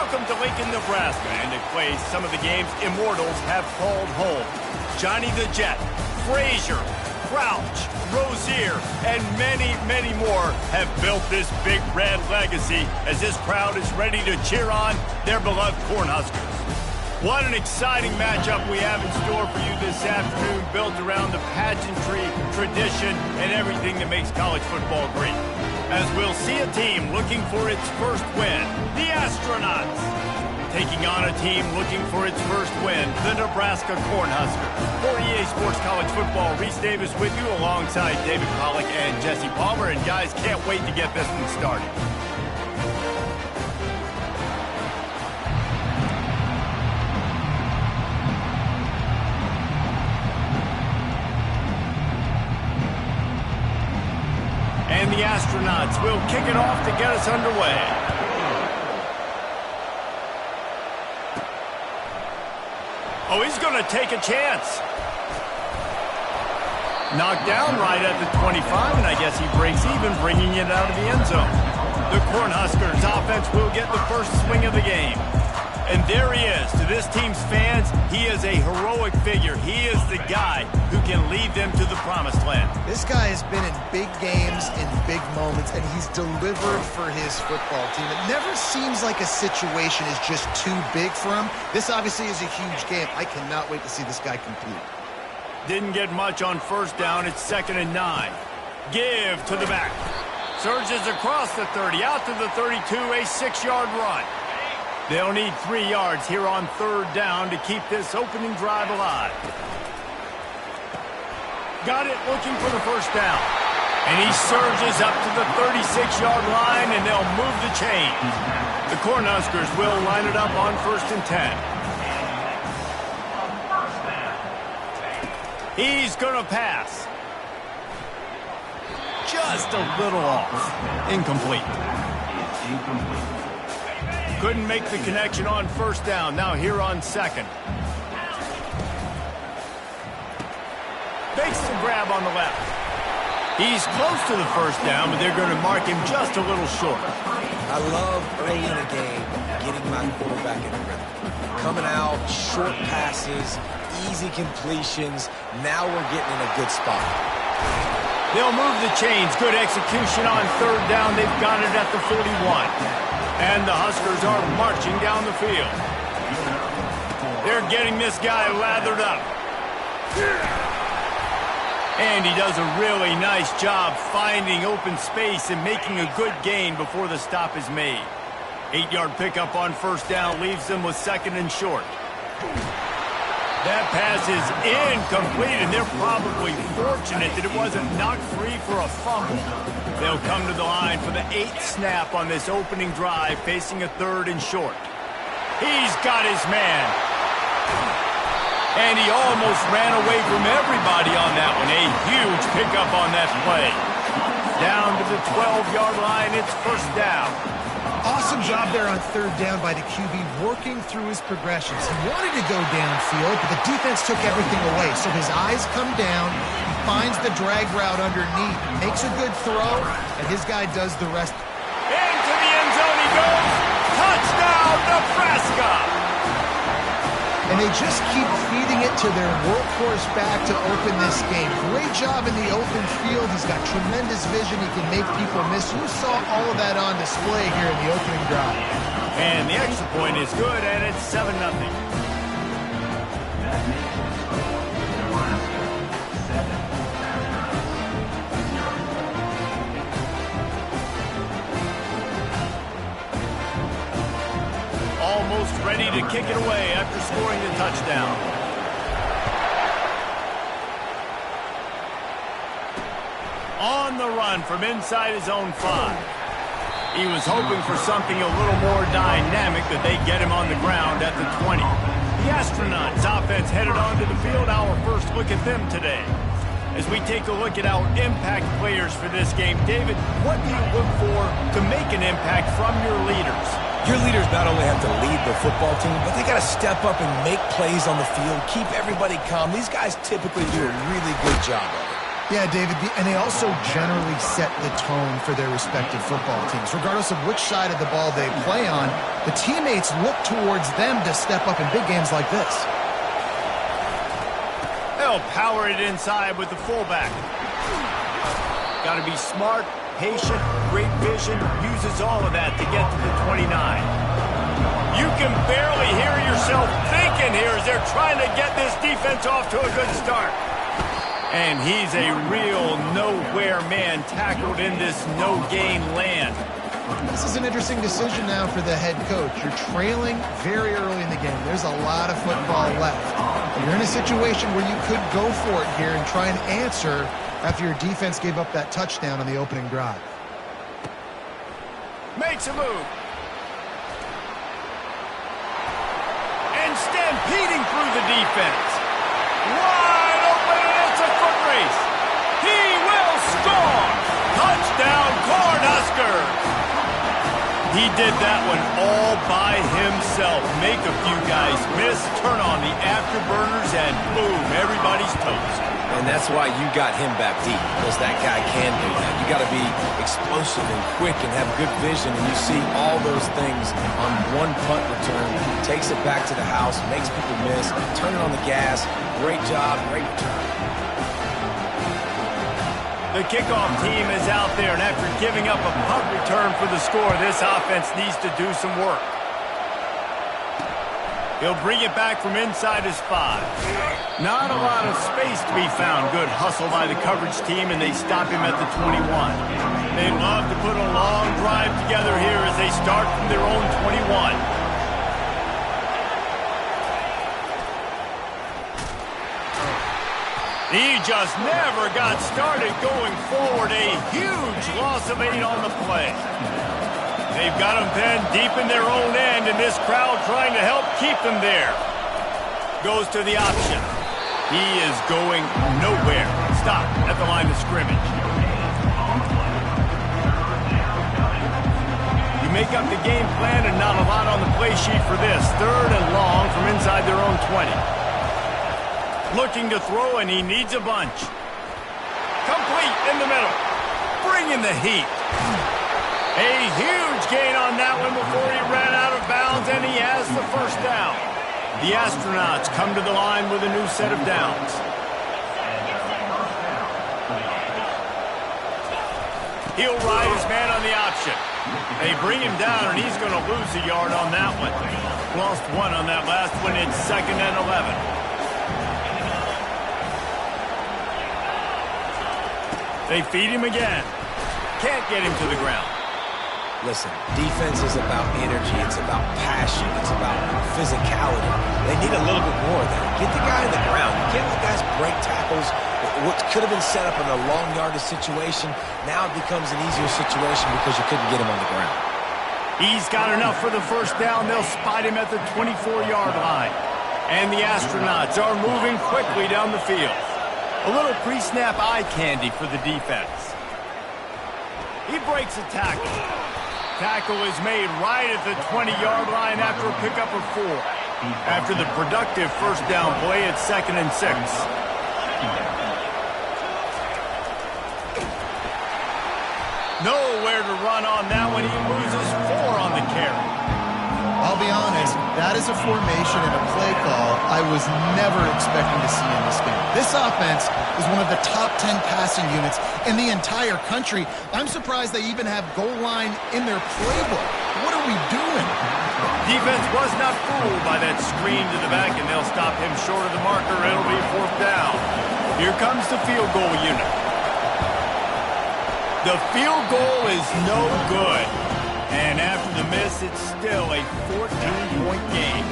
Welcome to Lincoln, Nebraska, and to play some of the games immortals have called home. Johnny the Jet, Frazier, Crouch, Rozier, and many, many more have built this big red legacy as this crowd is ready to cheer on their beloved Cornhuskers. What an exciting matchup we have in store for you this afternoon, built around the pageantry, tradition, and everything that makes college football great. As we'll see a team looking for its first win, the Astronauts, taking on a team looking for its first win, the Nebraska Cornhuskers. For EA Sports College Football, Reese Davis with you alongside David Pollack and Jesse Palmer. And guys, can't wait to get this one started. And the Astronauts will kick it off to get us underway. Oh, he's going to take a chance. Knocked down right at the 25, and I guess he breaks even, bringing it out of the end zone. The Cornhuskers offense will get the first swing of the game. And there he is. To this team's fans, he is a heroic figure. He is the guy who can lead them to the promised land. This guy has been in big games, in big moments, and he's delivered for his football team. It never seems like a situation is just too big for him. This obviously is a huge game. I cannot wait to see this guy compete. Didn't get much on first down. It's 2nd and 9. Give to the back. Surges across the 30, out to the 32, a 6-yard run. They'll need 3 yards here on 3rd down to keep this opening drive alive. Got it, looking for the first down. And he surges up to the 36-yard line, and they'll move the chains. The Cornhuskers will line it up on 1st and 10. He's going to pass. Just a little off. Incomplete. Couldn't make the connection on 1st down. Now here on 2nd. Makes the grab on the left. He's close to the 1st down, but they're going to mark him just a little short. I love early in the game getting my quarterback in the rhythm. Coming out, short passes, easy completions. Now we're getting in a good spot. They'll move the chains. Good execution on 3rd down. They've got it at the 41. And the Huskers are marching down the field. They're getting this guy lathered up. And he does a really nice job finding open space and making a good gain before the stop is made. 8-yard pickup on 1st down leaves them with 2nd and short. That pass is incomplete, and they're probably fortunate that it wasn't knocked free for a fumble. They'll come to the line for the 8th snap on this opening drive, facing a 3rd and short. He's got his man. And he almost ran away from everybody on that one. A huge pickup on that play. Down to the 12-yard line, it's 1st down. Awesome job there on 3rd down by the QB, working through his progressions. He wanted to go downfield, but the defense took everything away. So his eyes come down, he finds the drag route underneath, makes a good throw, and his guy does the rest. Into the end zone he goes. Touchdown, Nebraska! And they just keep feeding it to their workhorse back to open this game. Great job in the open field. He's got tremendous vision. He can make people miss. You saw all of that on display here in the opening drive. And the extra point is good, and it's 7-0. Almost ready to kick it away after scoring the touchdown. On the run from inside his own 5. He was hoping for something a little more dynamic, but they get him on the ground at the 20. The Astronauts offense headed onto the field. Our first look at them today. As we take a look at our impact players for this game, David, what do you look for to make an impact from your leaders? Your leaders not only have to lead the football team, but they got to step up and make plays on the field, keep everybody calm. These guys typically do a really good job of it. Yeah, David, and they also generally set the tone for their respective football teams. Regardless of which side of the ball they play on, the teammates look towards them to step up in big games like this. They'll power it inside with the fullback. Got to be smart, patient, great vision, uses all of that to get to the 29. You can barely hear yourself thinking here as they're trying to get this defense off to a good start. And he's a real nowhere man tackled in this no-gain land. This is an interesting decision now for the head coach. You're trailing very early in the game. There's a lot of football left. You're in a situation where you could go for it here and try and answer after your defense gave up that touchdown on the opening drive. Makes a move. And stampeding through the defense. Wide open, and it's a foot race. He will score. Touchdown, Cornhuskers. He did that one all by himself. Make a few guys miss, turn on the afterburners, and boom, everybody's toast. And that's why you got him back deep, because that guy can do that. You got to be explosive and quick and have good vision, and you see all those things on one punt return. Takes it back to the house, makes people miss, turn it on the gas. Great job, great return. The kickoff team is out there, and after giving up a punt return for the score, this offense needs to do some work. He'll bring it back from inside his 5. Not a lot of space to be found. Good hustle by the coverage team, and they stop him at the 21. They love to put a long drive together here as they start from their own 21. He just never got started going forward. A huge loss of 8 on the play. They've got him pinned deep in their own end, and this crowd trying to help keep them there. Goes to the option. He is going nowhere. Stop at the line of scrimmage. You make up the game plan and not a lot on the play sheet for this. 3rd and long from inside their own 20. Looking to throw, and he needs a bunch. Complete in the middle. Bringing the heat. A huge gain on that one before he ran out of bounds, and he has the first down. The Astronauts come to the line with a new set of downs. He'll ride his man on the option. They bring him down, and he's going to lose a yard on that one. Lost 1 on that last one. It's 2nd and 11. They feed him again. Can't get him to the ground. Listen, defense is about energy. It's about passion. It's about physicality. They need a little bit more of that. Get the guy in the ground. Get the guys break tackles. What could have been set up in a long yardage situation, now it becomes an easier situation because you couldn't get him on the ground. He's got enough for the first down. They'll spot him at the 24-yard line. And the Astronauts are moving quickly down the field. A little pre-snap eye candy for the defense. He breaks a tackle. Tackle is made right at the 20-yard line after a pickup of 4. After the productive first down play, it's 2nd and 6. Nowhere to run on that one. He loses 4 on the carry. I'll be honest, that is a formation and a play call I was never expecting to see in this game. This offense is one of the top 10 passing units in the entire country. I'm surprised they even have goal line in their playbook. What are we doing? Defense was not fooled by that screen to the back, and they'll stop him short of the marker. It'll be 4th down. Here comes the field goal unit. The field goal is no good. And after the miss, it's still a 14-point game.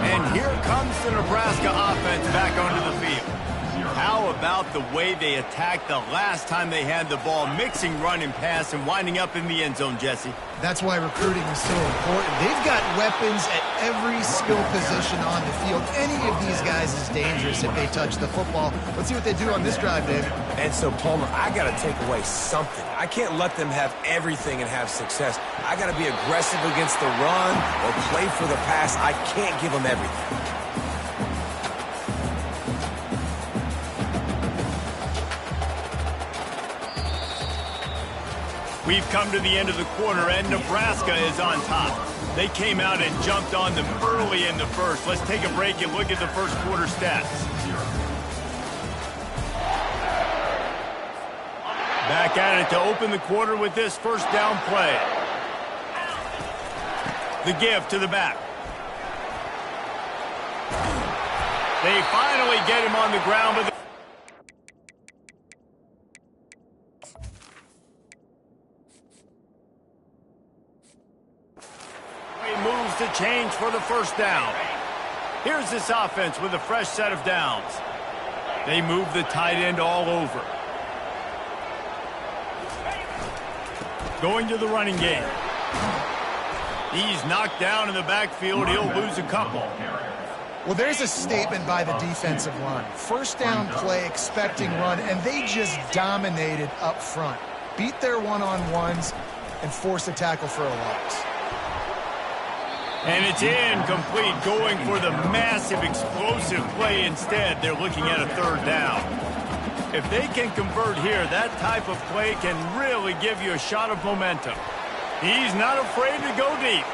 And here comes the Nebraska offense back onto the field. How about the way they attacked the last time they had the ball, mixing run and pass and winding up in the end zone, Jesse? That's why recruiting is so important. They've got weapons at every skill position on the field. Any of these guys is dangerous if they touch the football. Let's see what they do on this drive, David. And so, Palmer, I got to take away something. I can't let them have everything and have success. I got to be aggressive against the run or play for the pass. I can't give them everything. We've come to the end of the quarter, and Nebraska is on top. They came out and jumped on them early in the first. Let's take a break and look at the first quarter stats. Back at it to open the quarter with this first down play. The give to the back. They finally get him on the ground with he moves to change for the first down. Here's this offense with a fresh set of downs. They move the tight end all over. Going to the running game. He's knocked down in the backfield. He'll lose a couple. Well, there's a statement by the defensive line. First down play, expecting run, and they just dominated up front. Beat their one-on-ones and forced a tackle for a loss. And it's incomplete, going for the massive explosive play instead. They're looking at a third down. If they can convert here, that type of play can really give you a shot of momentum. He's not afraid to go deep.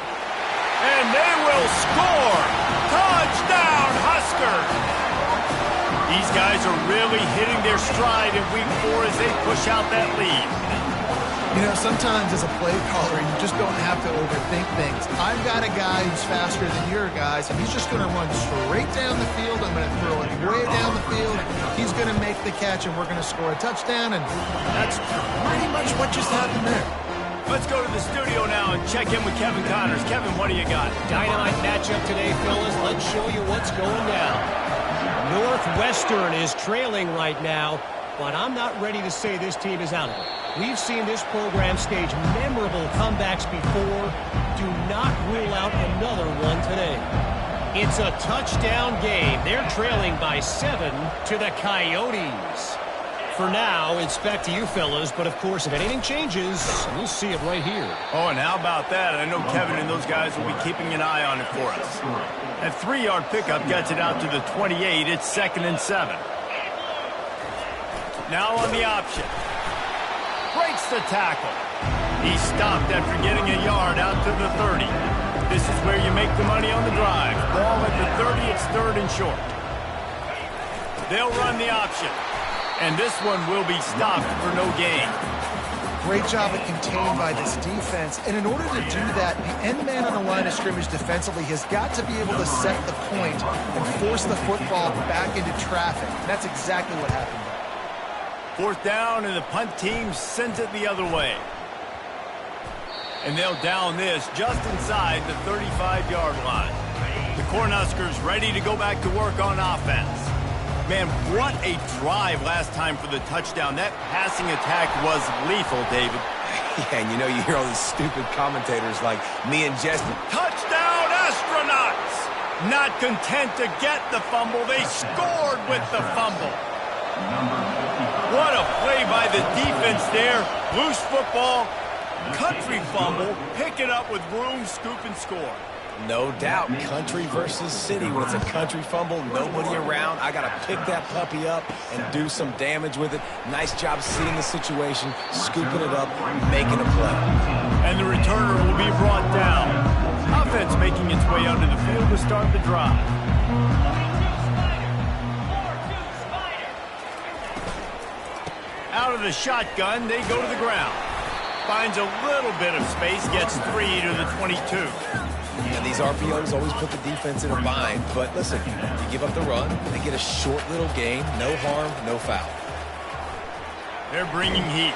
And they will score! Touchdown, Huskers! These guys are really hitting their stride in week 4 as they push out that lead. You know, sometimes as a play caller, you just don't have to overthink things. I've got a guy who's faster than your guys, and he's just going to run straight down the field. I'm going to throw it way down the field. He's going to make the catch, and we're going to score a touchdown, and that's pretty much what just happened there. Let's go to the studio now and check in with Kevin Connors. Kevin, what do you got? Dynamite matchup today, fellas. Let's show you what's going down. Northwestern is trailing right now, but I'm not ready to say this team is out of it. We've seen this program stage memorable comebacks before. Do not rule out another one today. It's a touchdown game. They're trailing by 7 to the Coyotes. For now, it's back to you fellas, but of course, if anything changes, we'll see it right here. Oh, and how about that? I know Kevin and those guys will be keeping an eye on it for us. That 3-yard pickup gets it out to the 28. It's 2nd and 7. Now on the option. Breaks the tackle. He stopped after getting a yard out to the 30. This is where you make the money on the drive. Ball at the 30, it's 3rd and short. They'll run the option. And this one will be stopped for no gain. Great job at contained by this defense. And in order to do that, the end man on the line of scrimmage defensively has got to be able to set the point and force the football back into traffic. And that's exactly what happened there. 4th down, and the punt team sends it the other way. And they'll down this just inside the 35-yard line. The Cornhuskers ready to go back to work on offense. Man, what a drive last time for the touchdown. That passing attack was lethal, David. Yeah, and you know, you hear all these stupid commentators like me and Justin. Touchdown, Astronauts! Not content to get the fumble, they scored with the fumble. What a play by the defense there. Loose football, country fumble, pick it up with room, scoop, and score. No doubt, country versus city. When it's a country fumble, nobody around. I got to pick that puppy up and do some damage with it. Nice job seeing the situation, scooping it up, making a play. And the returner will be brought down. Offense making its way onto the field to start the drive. Out of the shotgun, they go to the ground. Finds a little bit of space, gets 3 to the 22. And these RPOs always put the defense in a bind. But listen, you give up the run, they get a short little gain, no harm, no foul. They're bringing heat.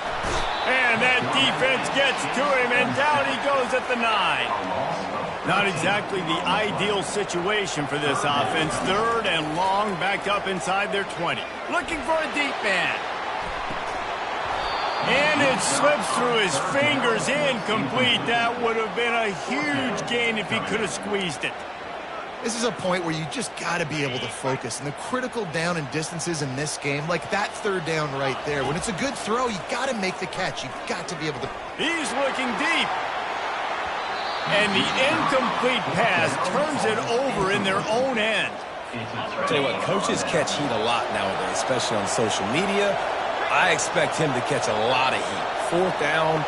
And that defense gets to him, and down he goes at the 9. Not exactly the ideal situation for this offense. 3rd and long, back up inside their 20. Looking for a deep man. And it slips through his fingers, incomplete. That would have been a huge gain if he could have squeezed it. This is a point where you just got to be able to focus. And the critical down and distances in this game, like that 3rd down right there, when it's a good throw, you got to make the catch. You've got to be able to. He's looking deep. And the incomplete pass turns it over in their own end. I'll tell you what, coaches catch heat a lot nowadays, especially on social media. I expect him to catch a lot of heat. 4th down,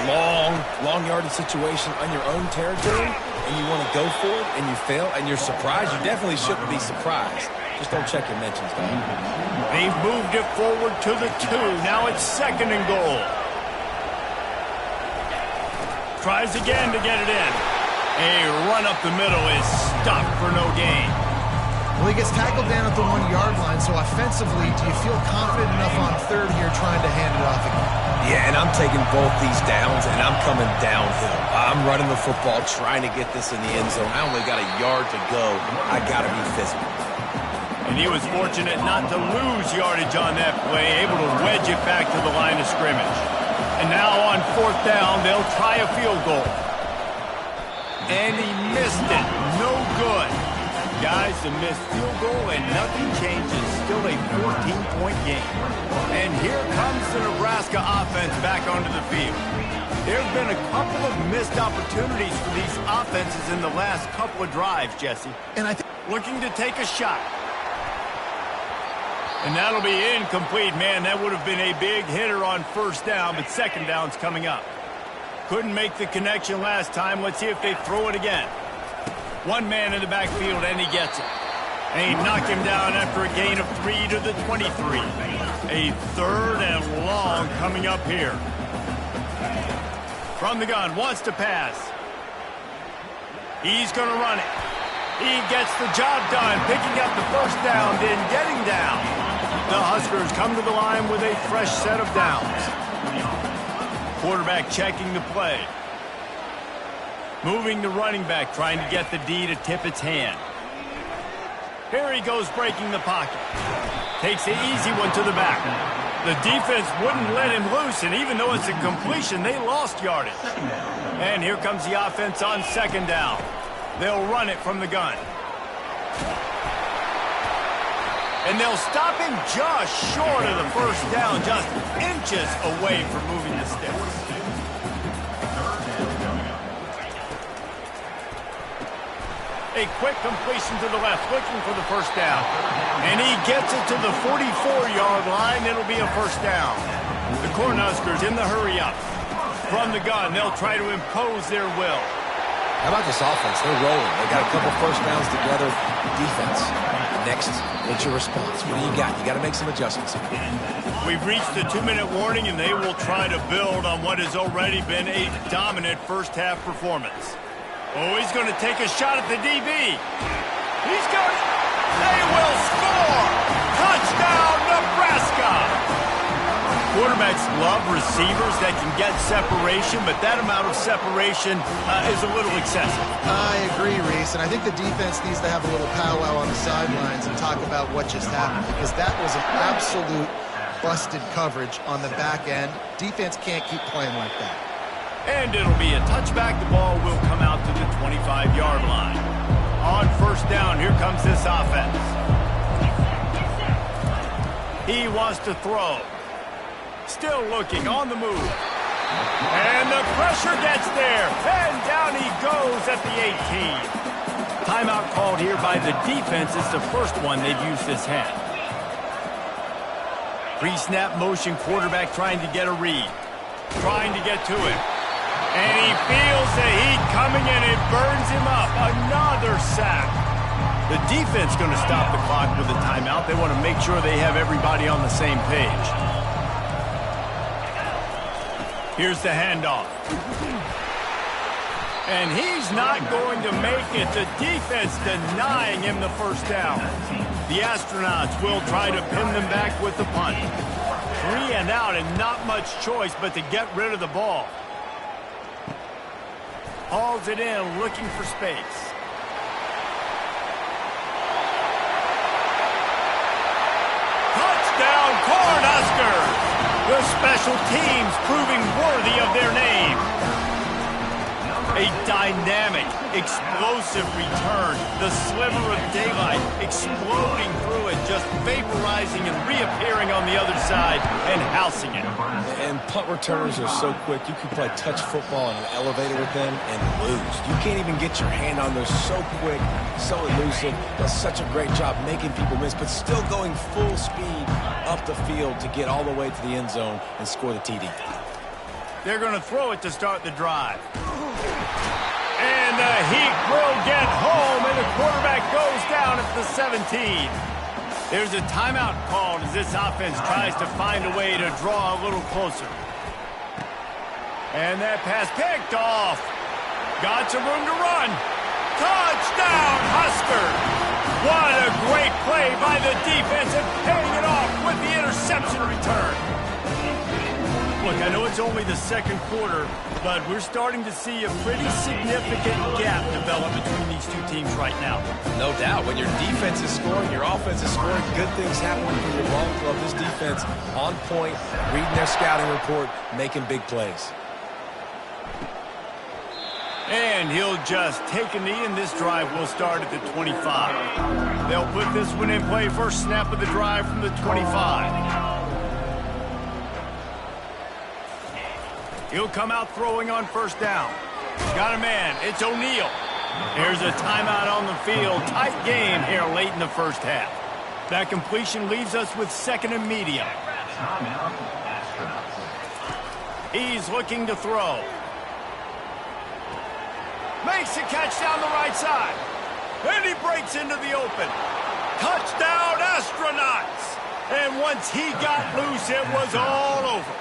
long yardage situation on your own territory, and you want to go for it, and you fail, and you're surprised, you definitely shouldn't be surprised. Just don't check your mentions, though. They've moved it forward to the 2. Now it's 2nd and goal. Tries again to get it in. A run up the middle is stopped for no gain. Well, he gets tackled down at the 1-yard line, so offensively, do you feel confident enough on 3rd here trying to hand it off again? Yeah, and I'm taking both these downs, and I'm coming downhill. I'm running the football, trying to get this in the end zone. I only got a yard to go. I got to be physical. And he was fortunate not to lose yardage on that play, able to wedge it back to the line of scrimmage. And now on 4th down, they'll try a field goal. And he missed it. No good. Guys, a missed field goal and nothing changes. Still a 14-point game. And here comes the Nebraska offense back onto the field. There have been a couple of missed opportunities for these offenses in the last couple of drives, Jesse. And I think looking to take a shot. And that'll be incomplete. Man, that would have been a big hitter on 1st down, but 2nd down's coming up. Couldn't make the connection last time. Let's see if they throw it again. One man in the backfield, and he gets it. And he knocked him down after a gain of 3 to the 23. A 3rd and long coming up here. From the gun, wants to pass. He's going to run it. He gets the job done, picking up the 1st down, then getting down. The Huskers come to the line with a fresh set of downs. Quarterback checking the play. Moving the running back, trying to get the D to tip its hand. Here he goes breaking the pocket. Takes the easy one to the back. The defense wouldn't let him loose, and even though it's a completion, they lost yardage. And here comes the offense on 2nd down. They'll run it from the gun. And they'll stop him just short of the 1st down, just inches away from moving the sticks. A quick completion to the left, looking for the 1st down. And he gets it to the 44-yard line. It'll be a 1st down. The Cornhuskers in the hurry-up. From the gun, they'll try to impose their will. How about this offense? They're rolling. They got a couple 1st downs together. Defense. Next, what's your response? What do you got? You got to make some adjustments. We've reached the 2-minute warning, and they will try to build on what has already been a dominant first-half performance. Oh, he's going to take a shot at the DB. He's going to... They will score! Touchdown, Nebraska! Quarterbacks love receivers that can get separation, but that amount of separation is a little excessive. I agree, Reese, and I think the defense needs to have a little powwow on the sidelines and talk about what just happened, because that was an absolute busted coverage on the back end. Defense can't keep playing like that. And it'll be a touchback. The ball will come out to the 25-yard line. On 1st down, here comes this offense. He wants to throw. Still looking, on the move. And the pressure gets there. And down he goes at the 18. Timeout called here by the defense. It's the first one they've used this half. Pre-snap motion, quarterback trying to get a read. Trying to get to him. And he feels the heat coming and it burns him up. Another sack. The defense going to stop the clock with a timeout. They want to make sure they have everybody on the same page. Here's the handoff. And he's not going to make it. The defense denying him the 1st down. The Astronauts will try to pin them back with the punt. 3 and out and not much choice but to get rid of the ball. Hauls it in, looking for space. Touchdown, Cornhuskers! The special teams proving worthy of their name. A dynamic, explosive return. The sliver of daylight exploding through it, just vaporizing and reappearing on the other side and housing it. And punt returners are so quick. You can play touch football in an elevator with them and lose. You can't even get your hand on them. So quick, so elusive. Does such a great job making people miss, but still going full speed up the field to get all the way to the end zone and score the TD. They're going to throw it to start the drive. And the Heat will get home, and the quarterback goes down at the 17. There's a timeout called as this offense tries to find a way to draw a little closer. And that pass picked off. Got some room to run. Touchdown, Husker! What a great play by the defense and paying it off with the interception return. Look, I know it's only the second quarter, but we're starting to see a pretty significant gap develop between these two teams right now. No doubt. When your defense is scoring, your offense is scoring, good things happen for your ball club. This defense on point, reading their scouting report, making big plays. And he'll just take a knee, and this drive will start at the 25. They'll put this one in play. First snap of the drive from the 25. He'll come out throwing on first down. Got a man. It's O'Neal. There's a timeout on the field. Tight game here late in the first half. That completion leaves us with second and medium. He's looking to throw. Makes a catch down the right side. And he breaks into the open. Touchdown, Astronauts! And once he got loose, it was all over.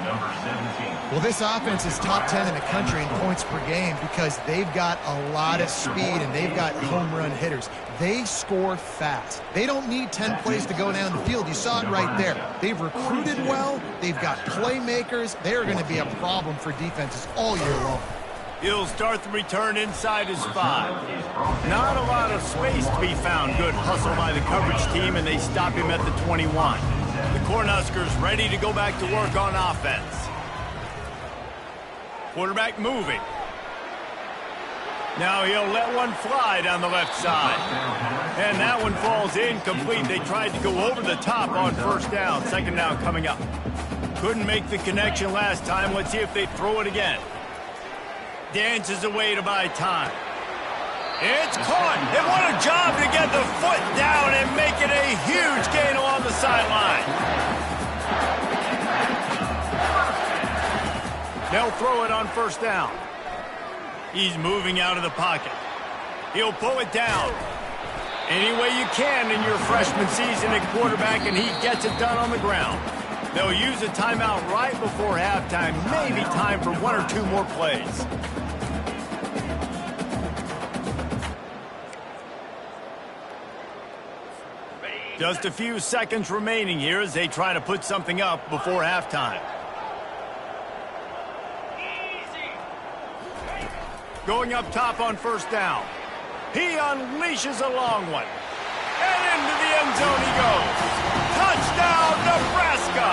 Number 17. Well, this offense is top 10 in the country in points per game because they've got a lot of speed and they've got home run hitters. They score fast. They don't need 10 plays to go down the field. You saw it right there. They've recruited well. They've got playmakers. They're going to be a problem for defenses all year long. He'll start the return inside his 5. Not a lot of space to be found. Good hustle by the coverage team, and they stop him at the 21. The Cornhuskers ready to go back to work on offense. Quarterback moving. Now he'll let one fly down the left side. And that one falls incomplete. They tried to go over the top on first down. Second down coming up. Couldn't make the connection last time. Let's see if they throw it again. Dances away to buy time. It's caught. And what a job to get the foot down and make it a huge gain along the sideline. They'll throw it on first down. He's moving out of the pocket. He'll pull it down. Any way you can in your freshman season at quarterback, and he gets it done on the ground. They'll use a timeout right before halftime. Maybe time for one or two more plays. Just a few seconds remaining here as they try to put something up before halftime. Going up top on first down. He unleashes a long one. And into the end zone he goes. Touchdown, Nebraska!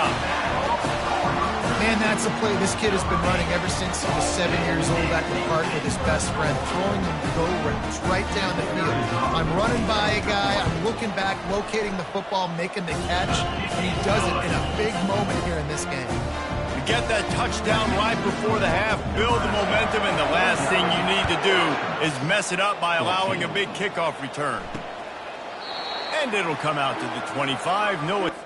Man, that's a play this kid has been running ever since he was 7 years old at the park with his best friend, throwing them go routes right down the field. I'm running by a guy, I'm looking back, locating the football, making the catch, and he does it in a big moment here in this game. To get that touchdown right before the half, build the momentum, and the last thing you need to do is mess it up by allowing a big kickoff return. And it'll come out to the 25. No, it's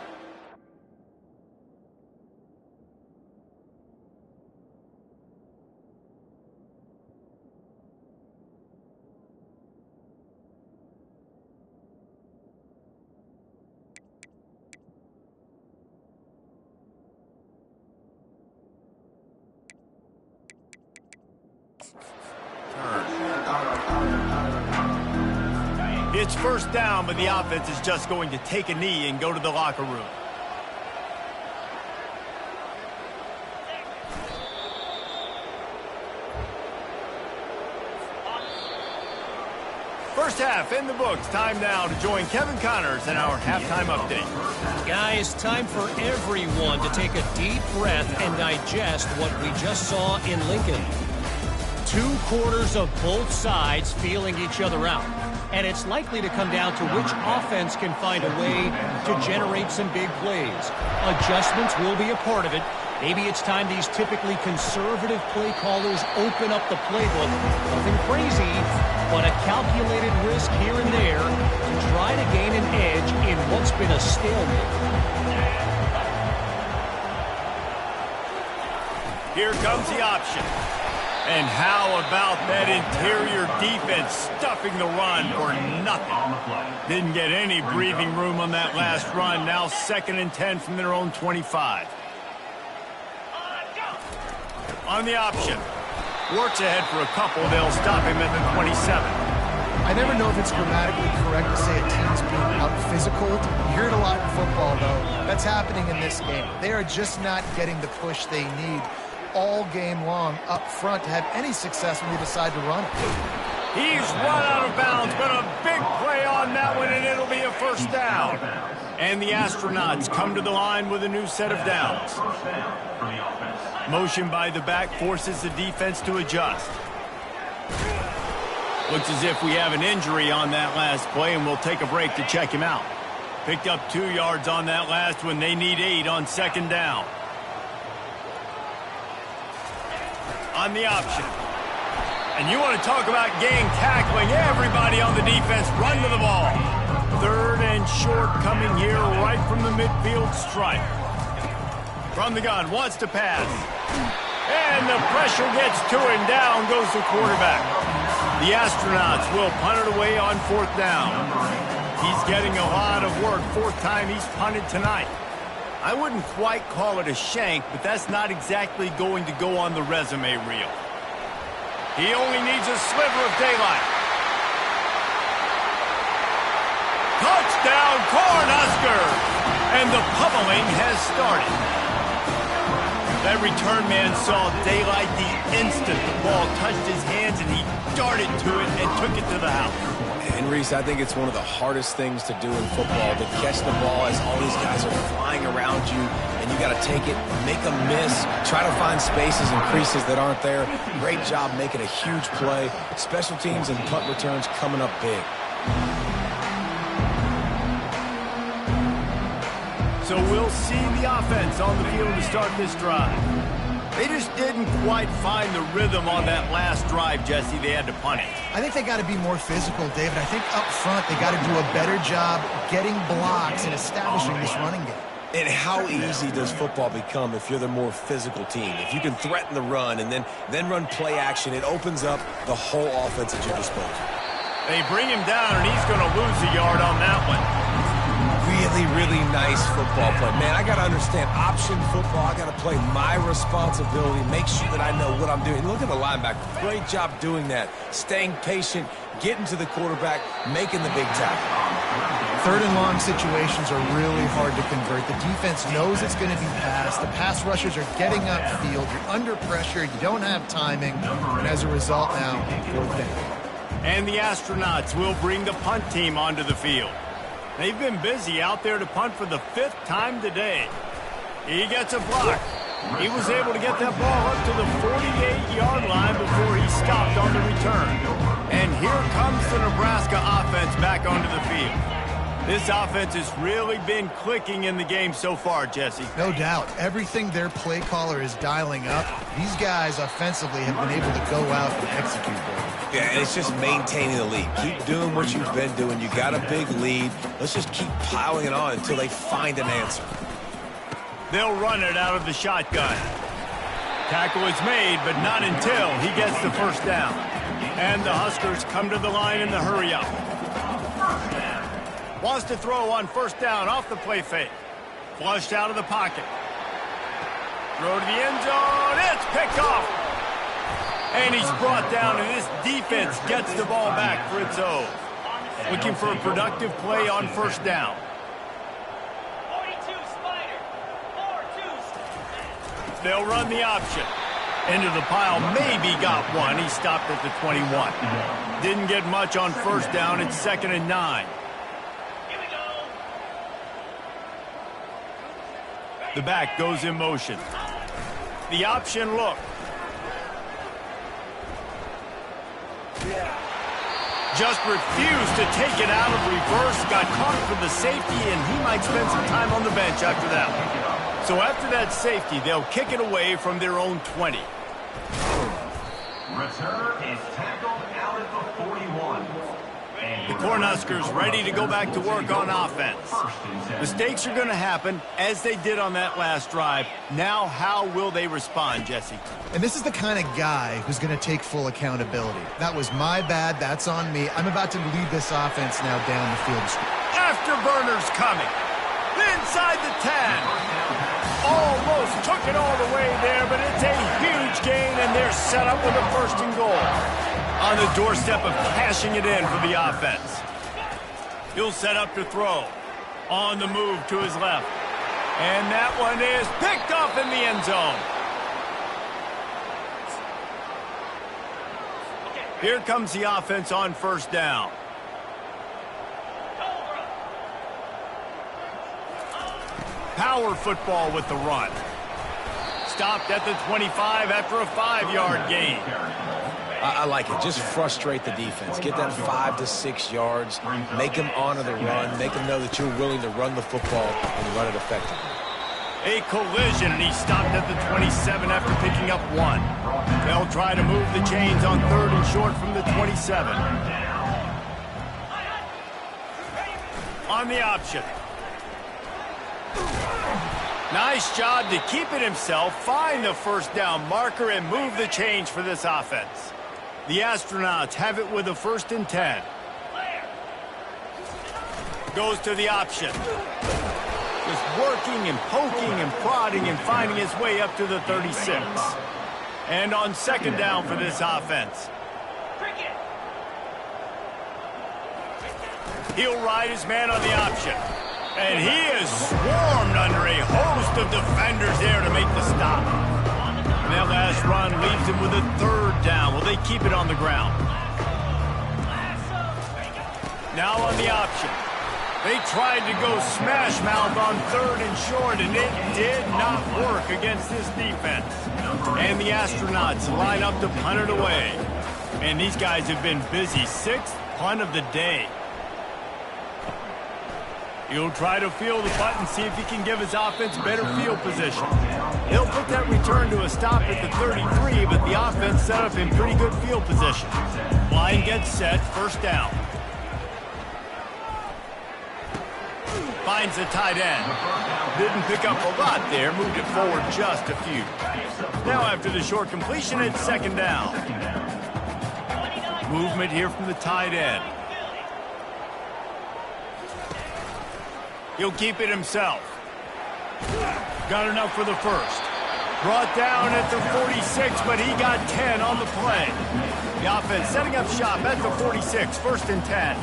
It's first down, but the offense is just going to take a knee and go to the locker room. First half in the books. Time now to join Kevin Connors in our halftime update. Guys, time for everyone to take a deep breath and digest what we just saw in Lincoln. 2 quarters of both sides feeling each other out. And it's likely to come down to which offense can find a way to generate some big plays. Adjustments will be a part of it. Maybe it's time these typically conservative play callers open up the playbook. Nothing crazy, but a calculated risk here and there to try to gain an edge in what's been a stalemate. Here comes the option. And how about that interior defense stuffing the run for nothing? Didn't get any breathing room on that last run. Now 2nd and 10 from their own 25. On the option. Works ahead for a couple. They'll stop him at the 27. I never know if it's grammatically correct to say a team's being out-physical. You hear it a lot in football, though. That's happening in this game. They are just not getting the push they need all game long up front to have any success when they decide to run it. He's run out of bounds, but a big play on that one, and it'll be a first down. And the Astronauts come to the line with a new set of downs. Motion by the back forces the defense to adjust. Looks as if we have an injury on that last play, and we'll take a break to check him out. Picked up 2 yards on that last one. They need 8 on 2nd down. On the option. And you want to talk about gang tackling. Everybody on the defense run to the ball. 3rd and short coming here right from the midfield stripe. From the gun, wants to pass. And the pressure gets to him. Down goes the quarterback. The Astronauts will punt it away on 4th down. He's getting a lot of work. 4th time he's punted tonight. I wouldn't quite call it a shank, but that's not exactly going to go on the resume reel. He only needs a sliver of daylight. Touchdown, Cornhuskers! And the pummeling has started. That return man saw daylight the instant the ball touched his hands, and he darted to it and took it to the house. And Reese, I think it's one of the hardest things to do in football, to catch the ball as all these guys are flying around you, and you got to take it, make a miss, try to find spaces and creases that aren't there. Great job making a huge play. Special teams and punt returns coming up big. So we'll see the offense on the field to start this drive. They just didn't quite find the rhythm on that last drive, Jesse. They had to punt it. I think they got to be more physical, David. I think up front they got to do a better job getting blocks and establishing this running game. And how easy does football become if you're the more physical team? If you can threaten the run and then run play action, it opens up the whole offense at your disposal. They bring him down, and he's going to lose a yard on that one. Really, really nice football play. Man, I got to understand option football. I got to play my responsibility, make sure that I know what I'm doing. Look at the linebacker. Great job doing that. Staying patient, getting to the quarterback, making the big tackle. 3rd and long situations are really hard to convert. The defense knows it's going to be passed. The pass rushers are getting upfield. You're under pressure. You don't have timing. And as a result now, 4th down. And the Astronauts will bring the punt team onto the field. They've been busy out there to punt for the 5th time today. He gets a block. He was able to get that ball up to the 48-yard line before he stopped on the return. And here comes the Nebraska offense back onto the field. This offense has really been clicking in the game so far, Jesse. No doubt. Everything their play caller is dialing up, these guys offensively have been able to go out and execute. Yeah, and it's just maintaining the lead. Keep doing what you've been doing. You got a big lead. Let's just keep piling it on until they find an answer. They'll run it out of the shotgun. Tackle is made, but not until he gets the first down. And the Huskers come to the line in the hurry-up. Wants to throw on 1st down off the play fake. Flushed out of the pocket. Throw to the end zone. It's picked off. And he's brought down, and this defense gets the ball back for its own. Looking for a productive play on 1st down. 42 Spider. 4-2. They'll run the option. Into the pile, maybe got one. He stopped at the 21. Didn't get much on 1st down. It's 2nd and 9. The back goes in motion. The option look. Just refused to take it out of reverse. Got caught for the safety, and he might spend some time on the bench after that one. So after that safety, they'll kick it away from their own 20. Return is tackled out at the 41. And The Cornhuskers ready to go back to work on offense. Mistakes are going to happen, as they did on that last drive. Now, how will they respond, Jesse? And this is the kind of guy who's going to take full accountability. That was my bad. That's on me. I'm about to lead this offense now down the field. Afterburners coming. Inside the 10. Almost took it all the way there, but it's a huge gain, and they're set up with a first and goal. On the doorstep of cashing it in for the offense. He'll set up to throw. On the move to his left. And that one is picked off in the end zone. Here comes the offense on first down. Power football with the run. Stopped at the 25 after a 5-yard gain. I like it. Just frustrate the defense. Get that 5 to 6 yards. Make them honor the run. Make them know that you're willing to run the football and run it effectively. A collision, and he stopped at the 27 after picking up 1. They'll try to move the chains on 3rd and short from the 27. On the option. Nice job to keep it himself, find the first down marker, and move the chains for this offense. The Astronauts have it with a 1st and 10. Goes to the option. Just working and poking and prodding and finding his way up to the 36. And on 2nd down for this offense. He'll ride his man on the option. And he is swarmed under a host of defenders there to make the stop. And that last run leaves him with a 3rd down. Will they keep it on the ground? Now on the option. They tried to go smash mouth on 3rd and short, and it did not work against this defense. And the Astronauts line up to punt it away. And these guys have been busy. 6th punt of the day. He'll try to field the punt and see if he can give his offense better field position. He'll put that return to a stop at the 33, but the offense set up in pretty good field position. Line gets set, 1st down. Finds the tight end. Didn't pick up a lot there, moved it forward just a few. Now after the short completion, it's 2nd down. Movement here from the tight end. He'll keep it himself. Got enough for the 1st. Brought down at the 46, but he got 10 on the play. The offense setting up shop at the 46, 1st and 10.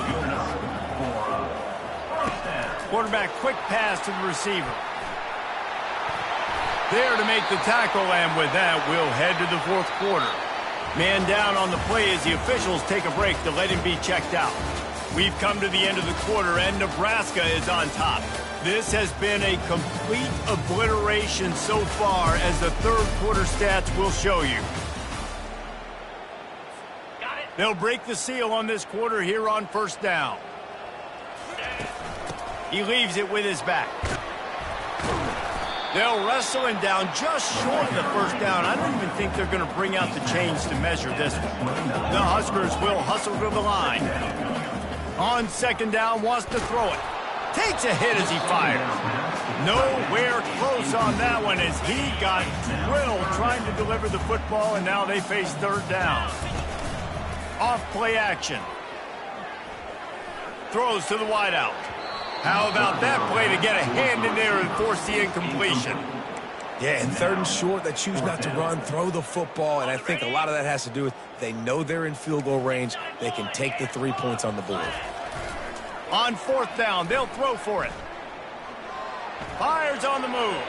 Quarterback quick pass to the receiver. There to make the tackle, and with that, we'll head to the 4th quarter. Man down on the play as the officials take a break to let him be checked out. We've come to the end of the quarter, and Nebraska is on top. This has been a complete obliteration so far, as the 3rd quarter stats will show you. They'll break the seal on this quarter here on 1st down. He leaves it with his back. They'll wrestle him down just short of the 1st down. I don't even think they're going to bring out the chains to measure this one. The Huskers will hustle to the line. On 2nd down, wants to throw it. Takes a hit as he fires. Nowhere close on that one as he got drilled trying to deliver the football, and now they face 3rd down. Off play action. Throws to the wideout. How about that play to get a hand in there and force the incompletion? Yeah, and 3rd and short, they choose not to run, throw the football, and I think a lot of that has to do with they know they're in field goal range. They can take the 3 points on the board. On 4th down, they'll throw for it. Fires on the move.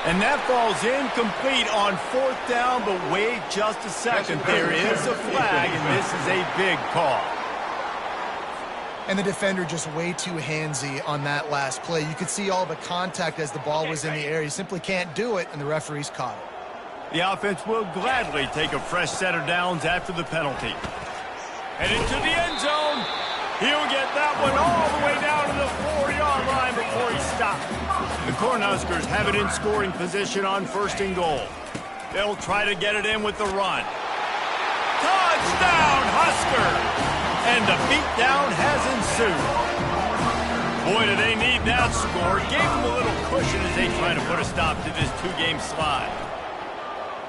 And that falls incomplete on 4th down, but wait just a second. There is a flag, and this is a big call. And the defender just way too handsy on that last play. You could see all the contact as the ball was in the air. He simply can't do it, and the referee's caught it. The offense will gladly take a fresh set of downs after the penalty. And into the end zone. He'll get that one all the way down to the 4-yard line before he stopped. The Cornhuskers have it in scoring position on 1st and goal. They'll try to get it in with the run. Touchdown, Huskers! And the beatdown has ensued. Boy, do they need that score. Gave them a little cushion as they try to put a stop to this two-game slide.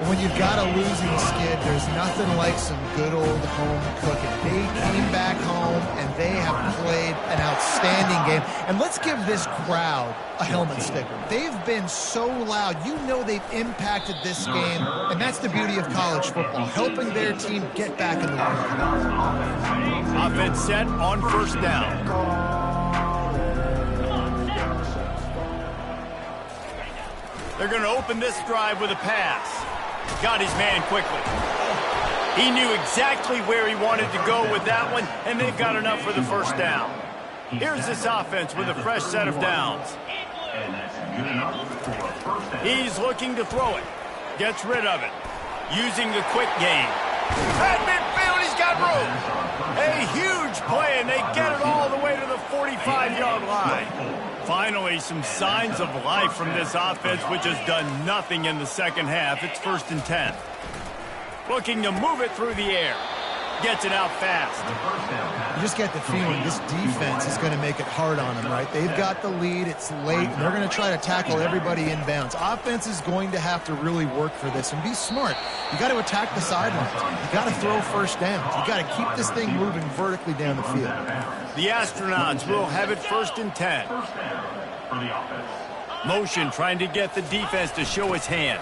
When you've got a losing skid, there's nothing like some good old home cooking. They came back home, and they have played an outstanding game. And let's give this crowd a helmet sticker. They've been so loud. You know they've impacted this game, and that's the beauty of college football, helping their team get back in the win. Offense set on first down. They're going to open this drive with a pass. Got his man quickly. He knew exactly where he wanted to go with that one, and they've got enough for the first down. Here's this offense with a fresh set of downs. He's looking to throw it. Gets rid of it. Using the quick game. At midfield, he's got room. A huge play, and they get it all the way to the 45-yard line. Finally, some signs of life from this offense, which has done nothing in the second half. It's 1st and 10. Looking to move it through the air. Gets it out fast. You just get the feeling this defense is going to make it hard on them, right? They've got the lead. It's late. And they're going to try to tackle everybody inbounds. Offense is going to have to really work for this and be smart. You got to attack the sidelines. You got to throw first downs. You got to keep this thing moving vertically down the field. The Astronauts will have it 1st and 10. Motion trying to get the defense to show its hand.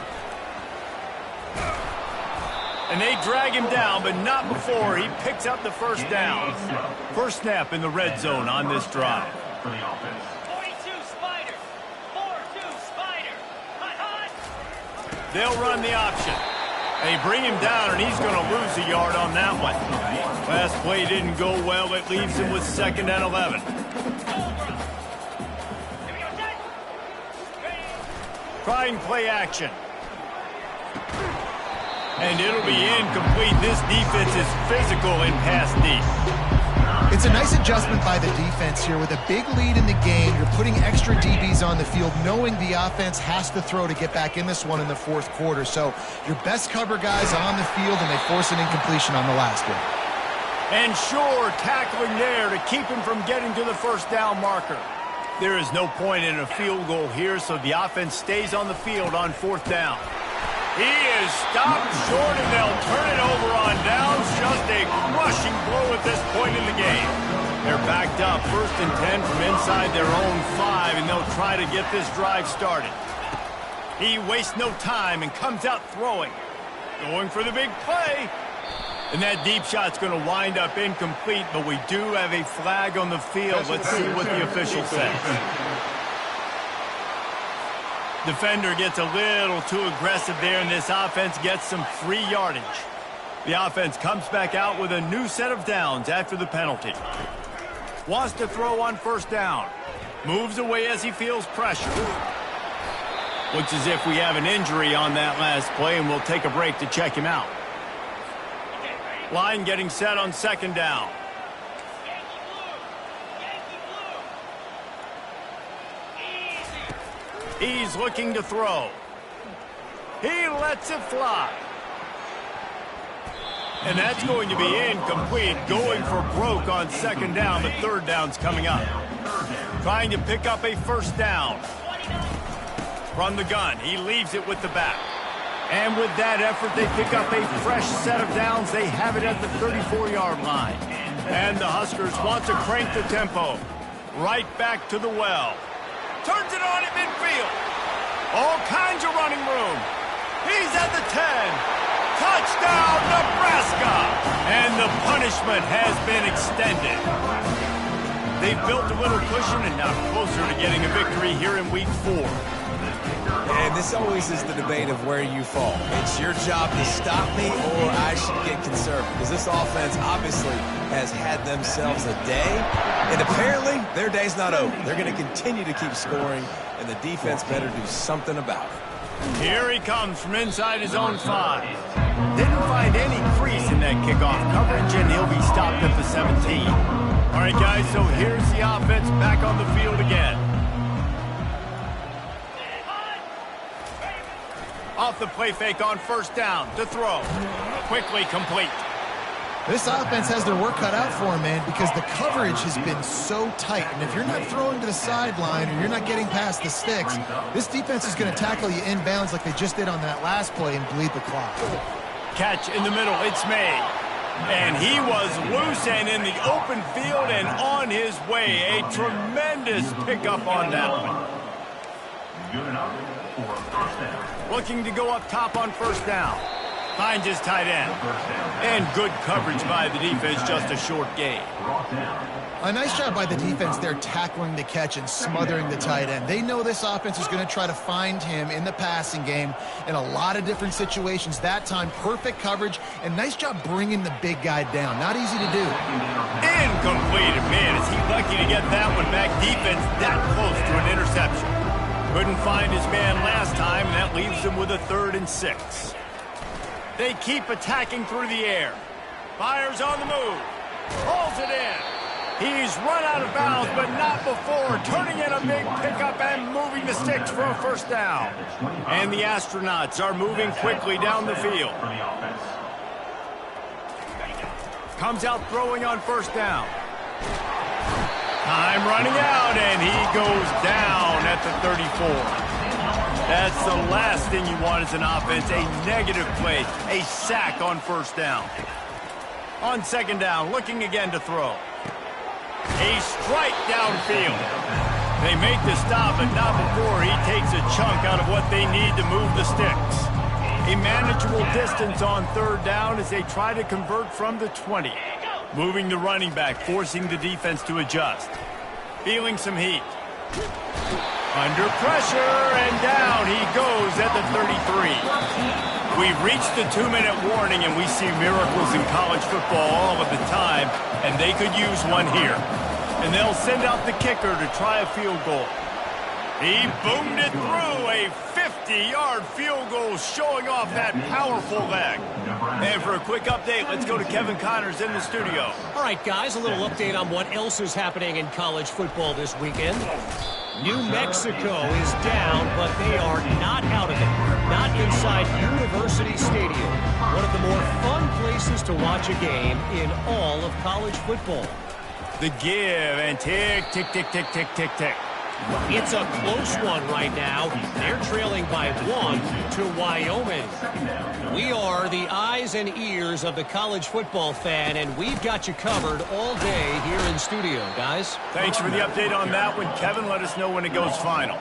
And they drag him down, but not before he picks up the first down. First snap in the red zone on this drive. 42 Spider. 4-2 Spider. Hot. They'll run the option. They bring him down, and he's going to lose a yard on that one. Last play didn't go well. It leaves him with 2nd and 11. Trying play action. And it'll be incomplete. This defense is physical and pass deep. It's a nice adjustment by the defense here. With a big lead in the game, you're putting extra DBs on the field, knowing the offense has to throw to get back in this one in the 4th quarter. So your best cover guys on the field, and they force an incompletion on the last one. And sure, tackling there to keep him from getting to the first down marker. There is no point in a field goal here, so the offense stays on the field on 4th down. He is stopped short, and they'll turn it over on downs. Just a crushing blow at this point in the game. They're backed up 1st and 10 from inside their own 5, and they'll try to get this drive started. He wastes no time and comes out throwing. Going for the big play. And that deep shot's going to wind up incomplete, but we do have a flag on the field. Let's see what the official says. Defender gets a little too aggressive there, and this offense gets some free yardage. The offense comes back out with a new set of downs after the penalty. Wants to throw on 1st down. Moves away as he feels pressure. Looks as if we have an injury on that last play, and we'll take a break to check him out. Line getting set on 2nd down. He's looking to throw. He lets it fly. And that's going to be incomplete. Going for broke on 2nd down, but 3rd down's coming up. Trying to pick up a 1st down. From the gun, he leaves it with the back. And with that effort, they pick up a fresh set of downs. They have it at the 34-yard line. And the Huskers want to crank the tempo. Right back to the well. Turns it on at midfield. All kinds of running room. He's at the 10. Touchdown, Nebraska. And the punishment has been extended. They've built a little cushion and now closer to getting a victory here in week 4. And this always is the debate of where you fall. It's your job to stop me, or I should get conservative. Because this offense obviously has had themselves a day. And apparently, their day's not over. They're going to continue to keep scoring, and the defense better do something about it. Here he comes from inside his own 5. Didn't find any crease in that kickoff coverage, and he'll be stopped at the 17. All right, guys, so here's the offense back on the field again. Off the play fake on 1st down to throw. Quickly complete. This offense has their work cut out for them, man, because the coverage has been so tight. And if you're not throwing to the sideline or you're not getting past the sticks, this defense is going to tackle you inbounds like they just did on that last play and bleed the clock. Catch in the middle. It's made. And he was loose and in the open field and on his way. A tremendous pickup on that one. Looking to go up top on first down. Finds his tight end. And good coverage by the defense, just a short gain. A nice job by the defense there tackling the catch and smothering the tight end. They know this offense is going to try to find him in the passing game in a lot of different situations. That time, perfect coverage and nice job bringing the big guy down. Not easy to do. Incomplete. Man, is he lucky to get that one back. Defense that close to an interception. Couldn't find his man last time, and that leaves him with a 3rd and 6. They keep attacking through the air. Fires on the move. Pulls it in. He's run out of bounds, but not before. Turning in a big pickup and moving the sticks for a first down. And the Astronauts are moving quickly down the field. Comes out throwing on first down. Time running out, and he goes down at the 34. That's the last thing you want as an offense, a negative play, a sack on first down. On second down, looking again to throw. A strike downfield. They make the stop, but not before he takes a chunk out of what they need to move the sticks. A manageable distance on third down as they try to convert from the 20. Moving the running back, forcing the defense to adjust. Feeling some heat. Under pressure, and down he goes at the 33. We've reached the 2-minute warning, and we see miracles in college football all of the time, and they could use one here. And they'll send out the kicker to try a field goal. He boomed it through, a 50-yard field goal showing off that powerful leg. And for a quick update, let's go to Kevin Connors in the studio. All right, guys, a little update on what else is happening in college football this weekend. New Mexico is down, but they are not out of it. Not inside University Stadium, one of the more fun places to watch a game in all of college football. The give and tick, tick, tick, tick, tick, tick, tick. It's a close one right now. They're trailing by 1 to Wyoming. We are the eyes and ears of the college football fan, and we've got you covered all day here in studio, guys. Thanks for the update on that one, Kevin. Let us know when it goes final.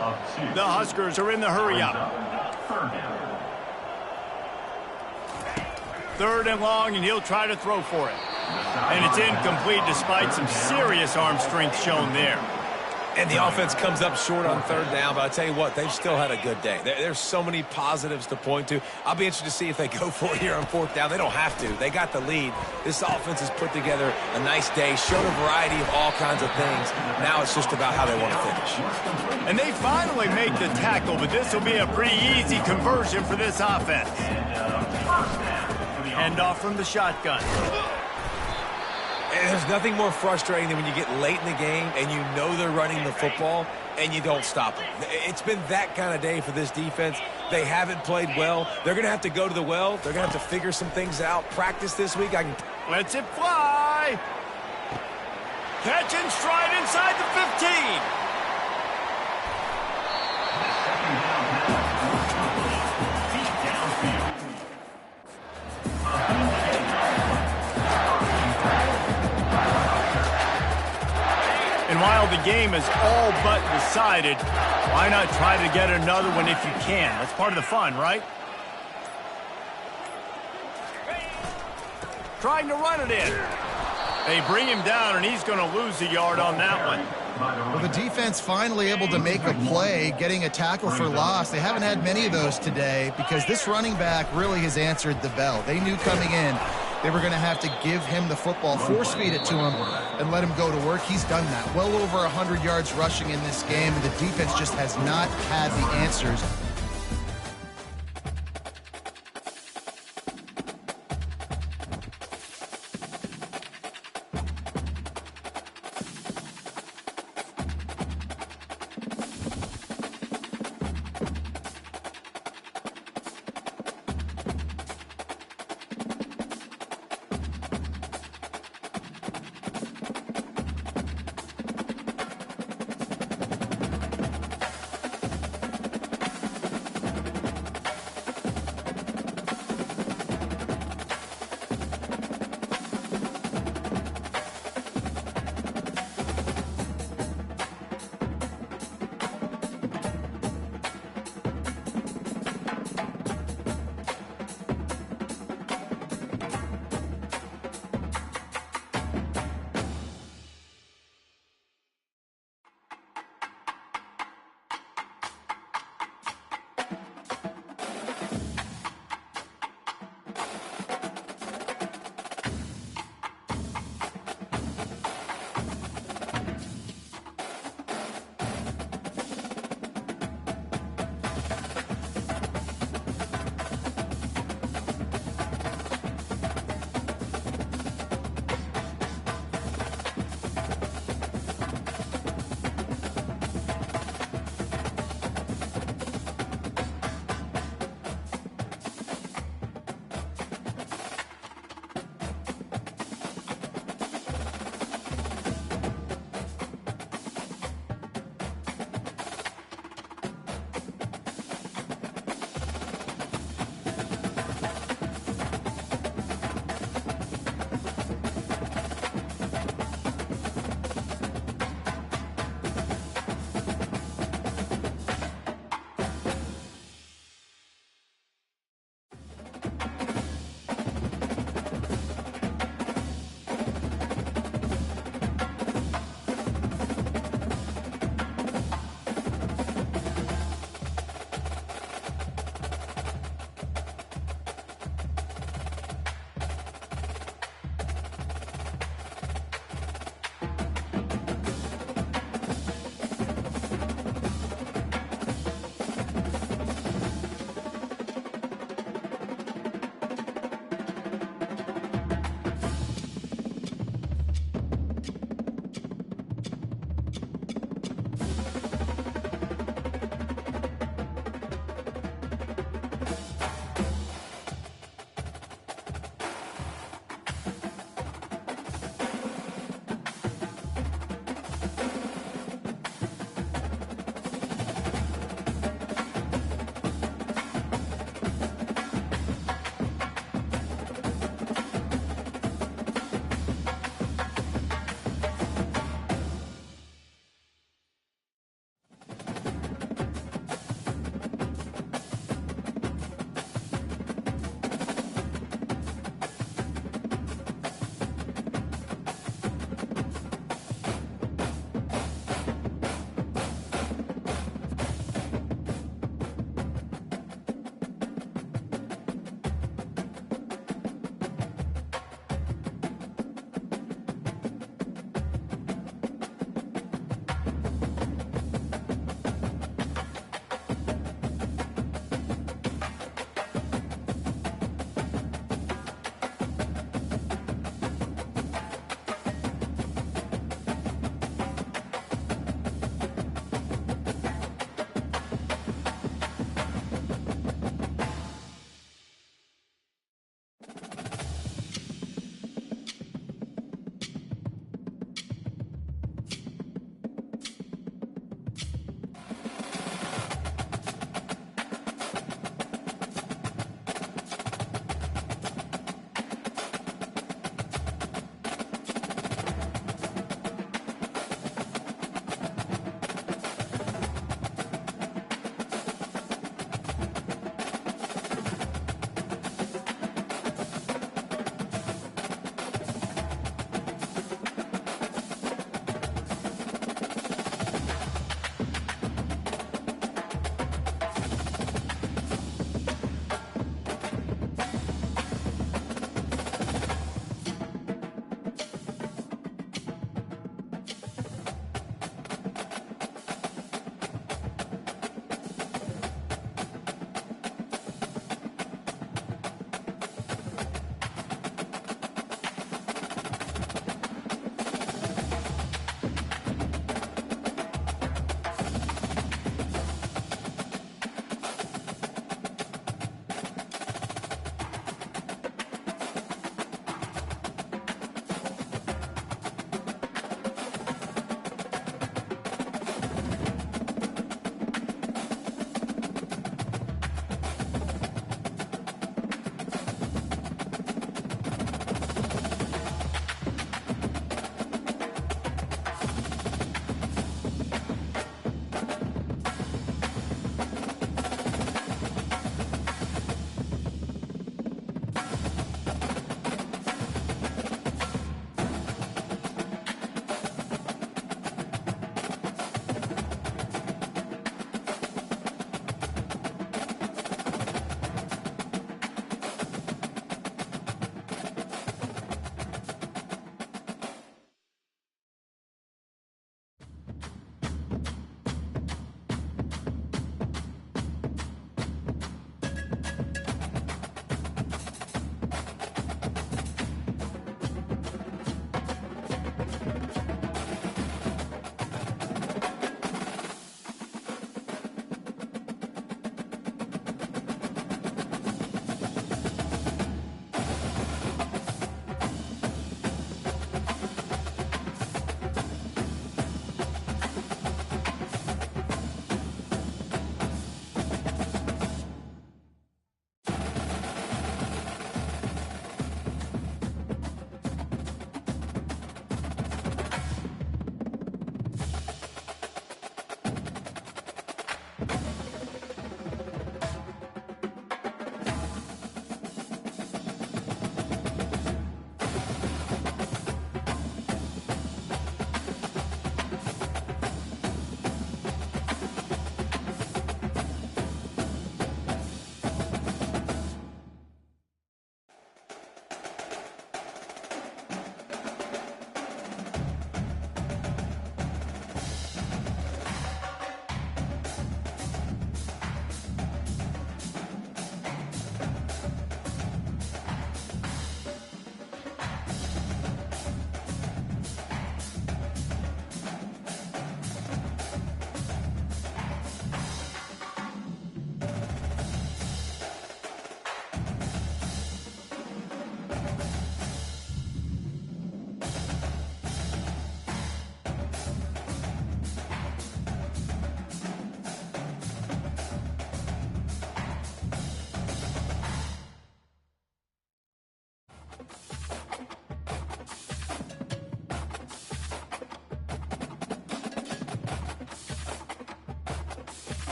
The Huskers are in the hurry-up. 3rd and long, and he'll try to throw for it. And it's incomplete despite some serious arm strength shown there. And the offense comes up short on third down, but I tell you what, they've still had a good day. There's so many positives to point to. I'll be interested to see if they go for it here on 4th down. They don't have to. They got the lead. This offense has put together a nice day, showed a variety of all kinds of things. Now it's just about how they want to finish. And they finally make the tackle, but this will be a pretty easy conversion for this offense. Handoff from the shotgun. And there's nothing more frustrating than when you get late in the game and you know they're running the football and you don't stop them. It's been that kind of day for this defense. They haven't played well. They're going to have to go to the well. They're going to have to figure some things out. Practice this week. Lets it fly. Catch and stride inside the 15. And while the game is all but decided, why not try to get another one if you can? That's part of the fun, right? Trying to run it in. They bring him down, and he's going to lose a yard on that one. Well, the defense finally able to make a play, getting a tackle for loss. They haven't had many of those today because this running back really has answered the bell. They knew coming in they were going to have to give him the football, force-feed it to him, and let him go to work. He's done that. Well over 100 yards rushing in this game, and the defense just has not had the answers.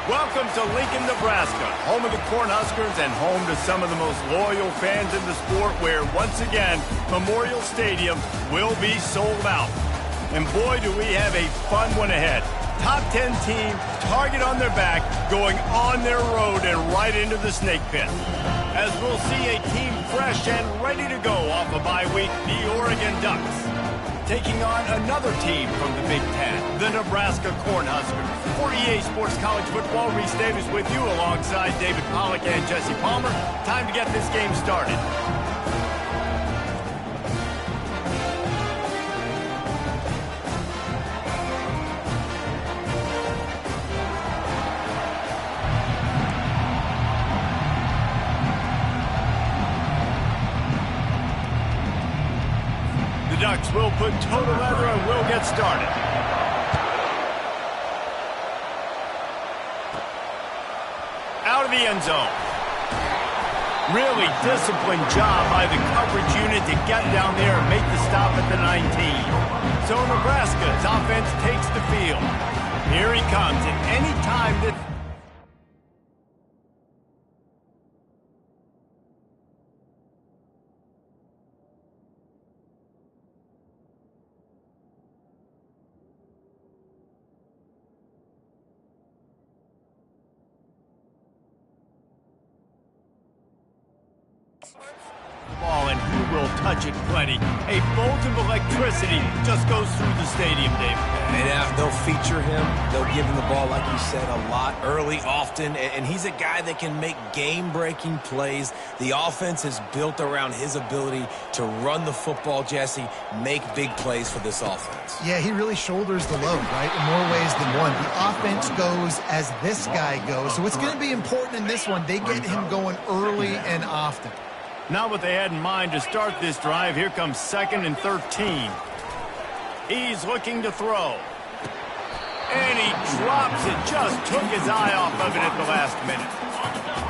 Welcome to Lincoln, Nebraska, home of the Cornhuskers and home to some of the most loyal fans in the sport, where, once again, Memorial Stadium will be sold out. And boy, do we have a fun one ahead. Top 10 team, target on their back, going on their road and right into the snake pit. As we'll see a team fresh and ready to go off a bye week, the Oregon Ducks, taking on another team from the Big Ten, the Nebraska Cornhuskers. For EA Sports College Football, Reese Davis with you alongside David Pollack and Jesse Palmer. Time to get this game started. The Ducks will put total leather and will get started. Out of the end zone. Really disciplined job by the coverage unit to get down there and make the stop at the 19. So Nebraska's offense takes the field. Here he comes, and any time that ball, and who will touch it plenty. A bolt of electricity just goes through the stadium, Dave. And they'll feature him. They'll give him the ball, like you said, a lot, early, often. And he's a guy that can make game-breaking plays. The offense is built around his ability to run the football, Jesse, make big plays for this offense. Yeah, he really shoulders the load, right, in more ways than one. The offense goes as this guy goes. So it's going to be important in this one. They get him going early and often. Not what they had in mind to start this drive. Here comes 2nd and 13. He's looking to throw. And he drops it. Just took his eye off of it at the last minute.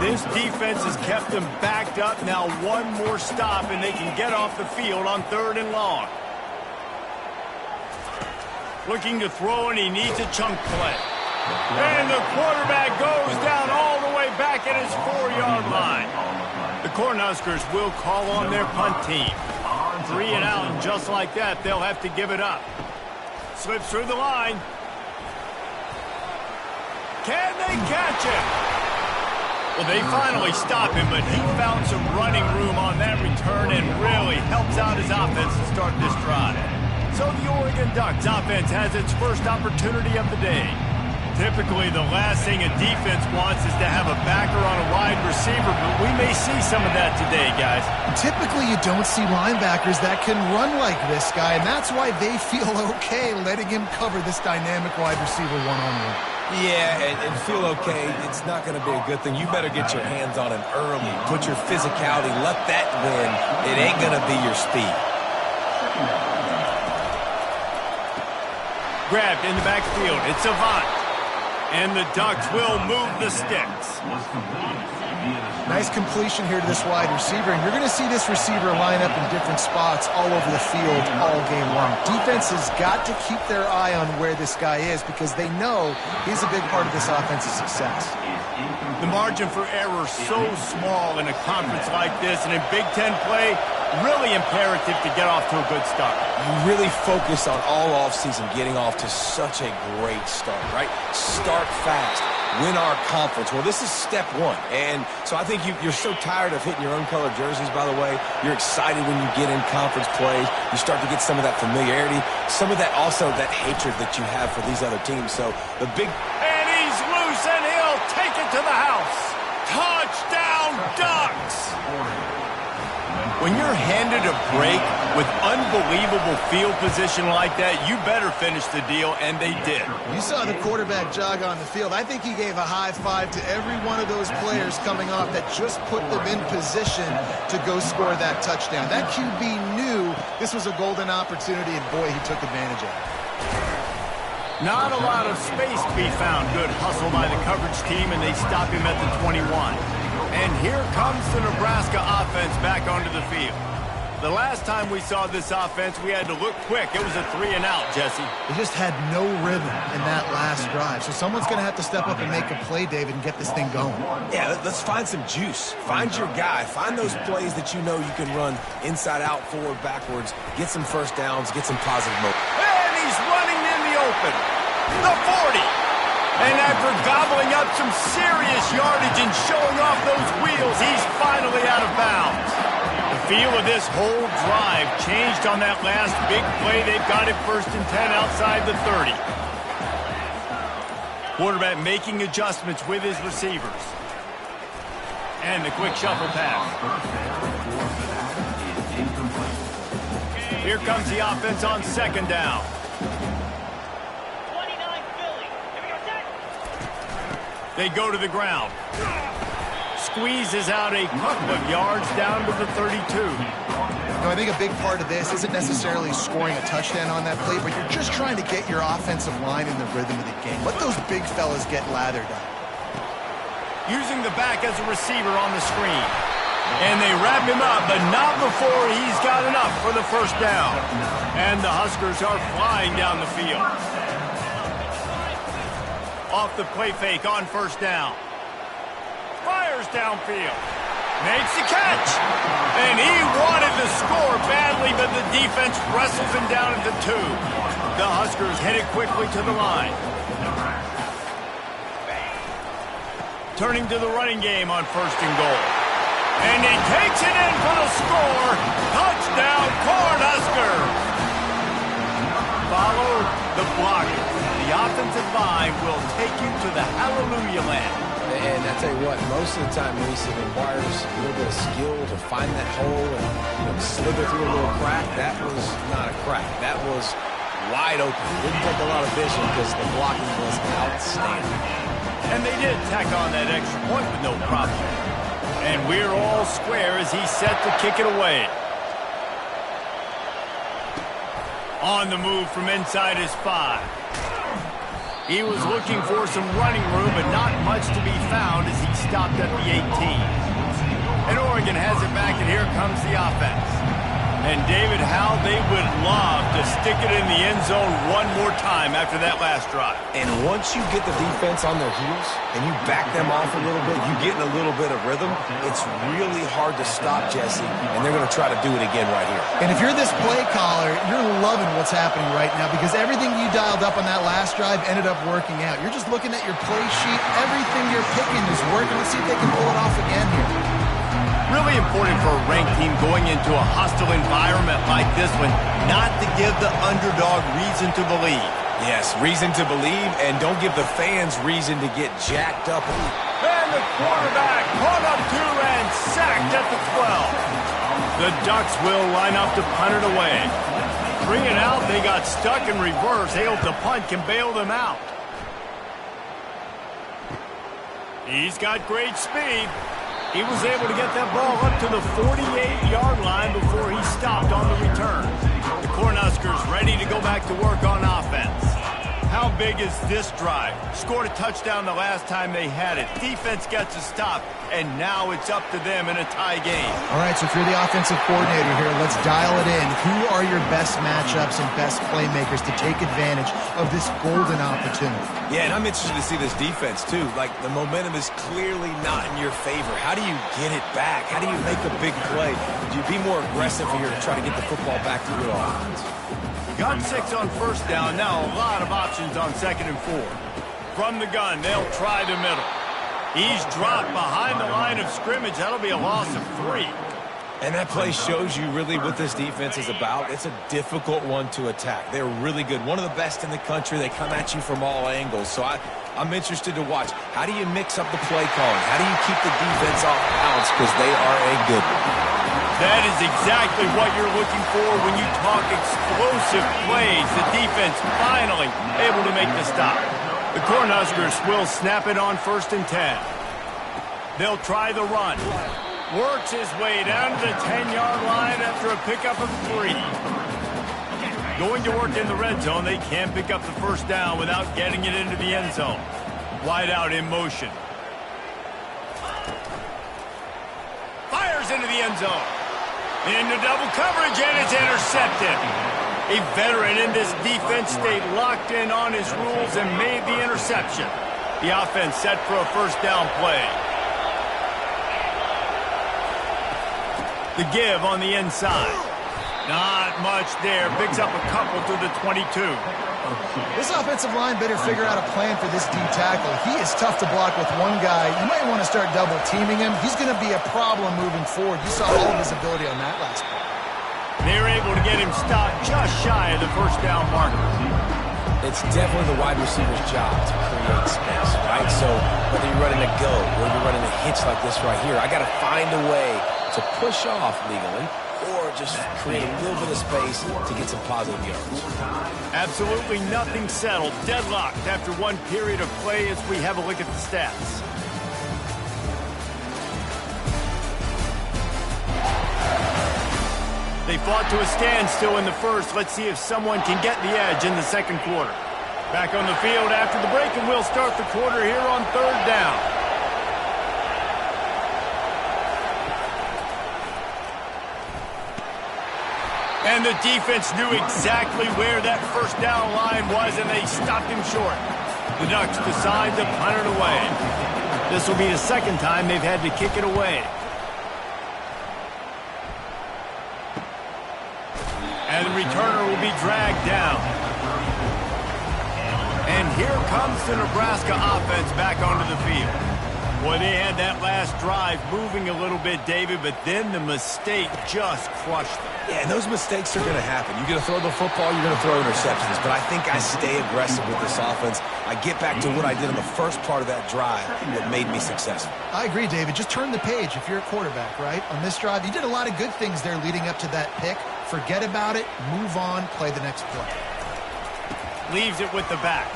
This defense has kept them backed up. Now one more stop, and they can get off the field on 3rd and long. Looking to throw, and he needs a chunk play. And the quarterback goes down all the way back at his 4-yard line. The Cornhuskers will call on their punt team. 3 and out, and just like that, they'll have to give it up. Slips through the line. Can they catch him? Well, they finally stop him, but he found some running room on that return and really helps out his offense to start this drive. So the Oregon Ducks offense has its first opportunity of the day. Typically, the last thing a defense wants is to have a backer on a wide receiver, but we may see some of that today, guys. Typically, you don't see linebackers that can run like this guy, and that's why they feel okay letting him cover this dynamic wide receiver one-on-one. Yeah, and feel okay. It's not going to be a good thing. You better get your hands on him early. Put your physicality. Let that win. It ain't going to be your speed. Grabbed in the backfield. It's Avant. And the Ducks will move the sticks. Nice completion here to this wide receiver, and you're going to see this receiver line up in different spots all over the field all game long. Defense has got to keep their eye on where this guy is because they know he's a big part of this offense's success. The margin for error so small in a conference like this, and in Big Ten play, really imperative to get off to a good start. You really focus on all offseason getting off to such a great start, right? Start fast. Win our conference. Well, this is step one. And so I think you're so tired of hitting your own colored jerseys, by the way. You're excited when you get in conference plays. You start to get some of that familiarity, some of that also that hatred that you have for these other teams. So the big... And he's loose, and he'll take it to the house. Touchdown, Ducks! When you're handed a break with unbelievable field position like that, you better finish the deal, and they did. You saw the quarterback jog on the field. I think he gave a high five to every one of those players coming off that just put them in position to go score that touchdown. That QB knew this was a golden opportunity, and boy, he took advantage of it. Not a lot of space to be found. Good hustle by the coverage team, and they stop him at the 21. And here comes the Nebraska offense back onto the field. The last time we saw this offense, we had to look quick. It was a 3-and-out, Jesse. They just had no rhythm in that last drive. So someone's going to have to step up and make a play, David, and get this thing going. Yeah, let's find some juice. Find your guy. Find those plays that you know you can run inside out, forward, backwards. Get some first downs. Get some positive momentum. And he's running in the open. The 40. And after gobbling up some serious yardage and showing off those wheels, he's finally out of bounds. The feel of this whole drive changed on that last big play. They've got it 1st and 10 outside the 30. Quarterback making adjustments with his receivers. And the quick shuffle pass. Here comes the offense on 2nd down. 29 Philly. Here we go, set. They go to the ground. Squeezes out a couple of yards down to the 32. I think a big part of this isn't necessarily scoring a touchdown on that play, but you're just trying to get your offensive line in the rhythm of the game. Let those big fellas get lathered up. Using the back as a receiver on the screen. And they wrap him up, but not before he's got enough for the 1st down. And the Huskers are flying down the field. Off the play fake on 1st down. Fires downfield. Makes the catch. And he wanted to score badly, but the defense wrestles him down at the 2. The Huskers headed quickly to the line. Turning to the running game on 1st and goal. And he takes it in for the score. Touchdown, Cornhuskers. Follow the blocking. The offensive line will take you to the hallelujah land. And I tell you what, most of the time, Reese, it requires a little bit of skill to find that hole and slither through a little crack. That was not a crack. That was wide open. It didn't take a lot of vision because the blocking was outstanding. And they did tack on that extra point with no problem. And we're all square as he's set to kick it away. On the move from inside his 5. He was looking for some running room, but not much to be found as he stopped at the 18. And Oregon has it back, and here comes the offense. And David, how they would love to stick it in the end zone one more time after that last drive. And once you get the defense on their heels and you back them off a little bit, you get in a little bit of rhythm, it's really hard to stop, Jesse, and they're going to try to do it again right here. And if you're this play caller, you're loving what's happening right now because everything you dialed up on that last drive ended up working out. You're just looking at your play sheet. Everything you're picking is working. Let's see if they can pull it off again here. Really important for a ranked team going into a hostile environment like this one not to give the underdog reason to believe. Yes, reason to believe, and don't give the fans reason to get jacked up. And the quarterback caught up to and sacked at the 12. The Ducks will line up to punt it away. 3 and out, they got stuck in reverse. They hope the punt can bail them out. He's got great speed. He was able to get that ball up to the 48-yard line before he stopped on the return. The Cornhuskers ready to go back to work on offense. How big is this drive? Scored a touchdown the last time they had it. Defense gets a stop, and now it's up to them in a tie game. All right, so if you're the offensive coordinator here, let's dial it in. Who are your best matchups and best playmakers to take advantage of this golden opportunity? Yeah, and I'm interested to see this defense, too. Like, the momentum is clearly not in your favor. How do you get it back? How do you make a big play? Do you be more aggressive here to try to get the football back to your offense? Got 6 on 1st down. Now a lot of options on 2nd and 4. From the gun, they'll try the middle. He's dropped behind the line of scrimmage. That'll be a loss of 3. And that play shows you really what this defense is about. It's a difficult one to attack. They're really good. One of the best in the country. They come at you from all angles. So I'm interested to watch. How do you mix up the play calling? How do you keep the defense off balance? Because they are a good one. That is exactly what you're looking for when you talk explosive plays. The defense finally able to make the stop. The Cornhuskers will snap it on 1st and 10. They'll try the run. Works his way down to the 10-yard line after a pickup of 3. Going to work in the red zone, they can't pick up the first down without getting it into the end zone. Wide out in motion. Fires into the end zone. Into double coverage, and it's intercepted. A veteran in this defense stayed locked in on his rules and made the interception. The offense set for a first down play. The give on the inside. Not much there. Picks up a couple to the 22. This offensive line better figure out a plan for this D tackle. He is tough to block with one guy. You might want to start double teaming him. He's going to be a problem moving forward. You saw all of his ability on that last play. They were able to get him stopped just shy of the first down marker. It's definitely the wide receiver's job to create space, right? So whether you're running a go or you're running a hitch like this right here, I got to find a way to push off legally or just create a little bit of space to get some positive yards. Absolutely nothing settled. Deadlocked after one period of play as we have a look at the stats. They fought to a standstill in the first. Let's see if someone can get the edge in the second quarter. Back on the field after the break, and we'll start the quarter here on third down. And the defense knew exactly where that first down line was, and they stopped him short. The Ducks decide to punt it away. This will be the second time they've had to kick it away. And the returner will be dragged down. And here comes the Nebraska offense back onto the field. Boy, they had that last drive moving a little bit, David, but then the mistake just crushed them. Yeah, and those mistakes are going to happen. You're going to throw the football, you're going to throw interceptions. But I think I stay aggressive with this offense. I get back to what I did in the first part of that drive that made me successful. I agree, David. Just turn the page if you're a quarterback, right? On this drive, you did a lot of good things there leading up to that pick. Forget about it, move on, play the next play. Leaves it with the back.